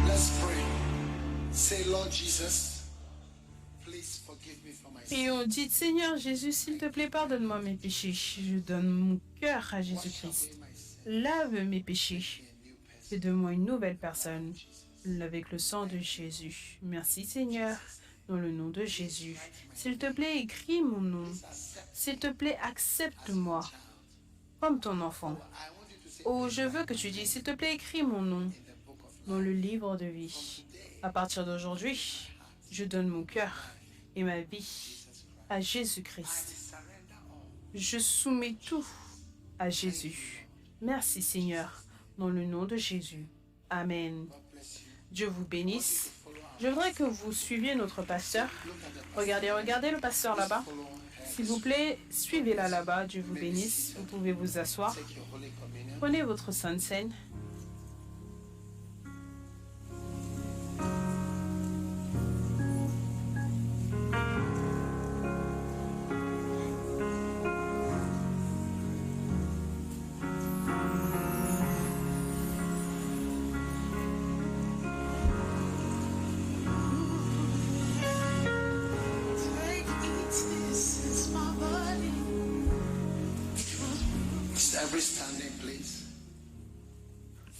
Let's pray. Say, Lord Jesus, please forgive me for my Et sin. on dit, Seigneur Jésus, s'il te plaît, pardonne-moi mes péchés. Je donne mon cœur à Jésus-Christ. My sin. Lave mes péchés. Be a new person. Fais de moi une nouvelle personne. Avec le sang de Jésus. Merci Seigneur. Dans le nom de Jésus. S'il te plaît, écris mon nom. S'il te plaît, accepte-moi comme ton enfant. I want you to say Oh, je veux que tu dises, s'il te plaît, écris mon nom in the book of dans le livre de vie. À partir d'aujourd'hui, je donne mon cœur et ma vie à Jésus-Christ. surrender all. Je soumets tout à Jésus. Merci Seigneur, dans le nom de Jésus. Amen. Dieu vous bénisse. Je voudrais que vous suiviez notre pasteur. Regardez le pasteur là-bas. S'il vous plaît, suivez-la là-bas. Dieu vous bénisse. Vous pouvez vous asseoir. Prenez votre Sainte Seine.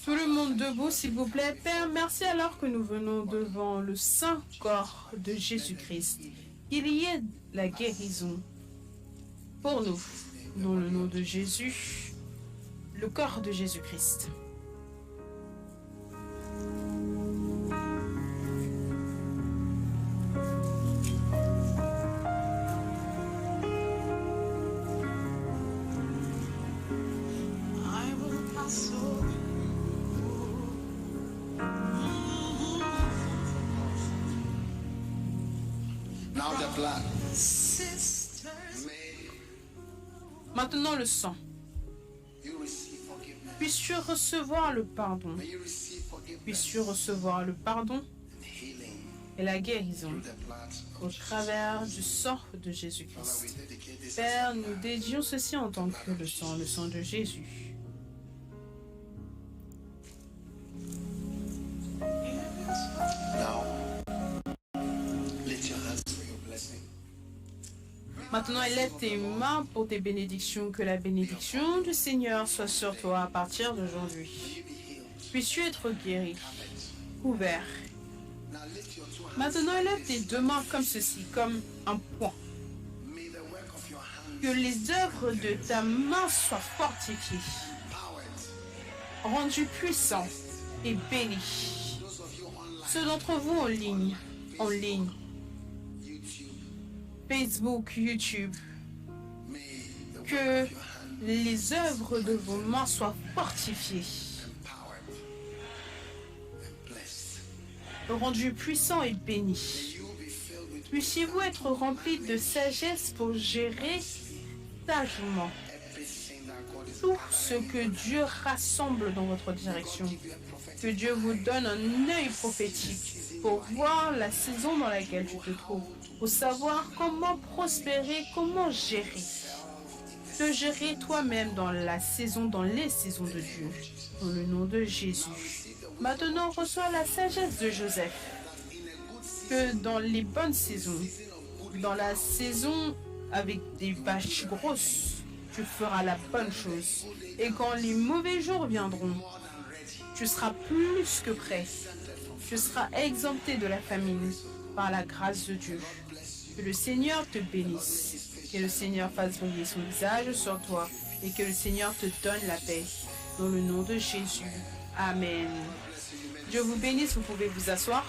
Tout le monde debout, s'il vous plaît. Père, merci alors que nous venons devant le saint corps de Jésus-Christ. Qu'il y ait la guérison pour nous. Dans le nom de Jésus, le corps de Jésus-Christ. Maintenant le sang. Puisses-tu recevoir le pardon. Puisses-tu recevoir le pardon et la guérison au travers du sang de Jésus-Christ. Père, nous dédions ceci en tant que le sang de Jésus. Maintenant, élève tes mains pour tes bénédictions. Que la bénédiction du Seigneur soit sur toi à partir d'aujourd'hui. Puisses-tu être guéri, couvert. Maintenant, élève tes deux mains comme ceci, comme un point. Que les œuvres de ta main soient fortifiées, rendues puissantes et bénies. Ceux d'entre vous en ligne, Facebook, YouTube, que les œuvres de vos mains soient fortifiées, rendus puissants et bénis. Puissiez-vous être remplis de sagesse pour gérer sagement tout ce que Dieu rassemble dans votre direction. Que Dieu vous donne un œil prophétique pour voir la saison dans laquelle tu te trouves, pour savoir comment prospérer, comment gérer. Te gérer toi-même dans les saisons de Dieu. Dans le nom de Jésus. Maintenant, reçois la sagesse de Joseph. Que dans les bonnes saisons, dans la saison avec des vaches grosses, tu feras la bonne chose. Et quand les mauvais jours viendront, tu seras plus que prêt. Tu seras exempté de la famine par la grâce de Dieu. Que le Seigneur te bénisse. Que le Seigneur fasse briller son visage sur toi. Et que le Seigneur te donne la paix. Dans le nom de Jésus. Amen. Dieu vous bénisse. Vous pouvez vous asseoir.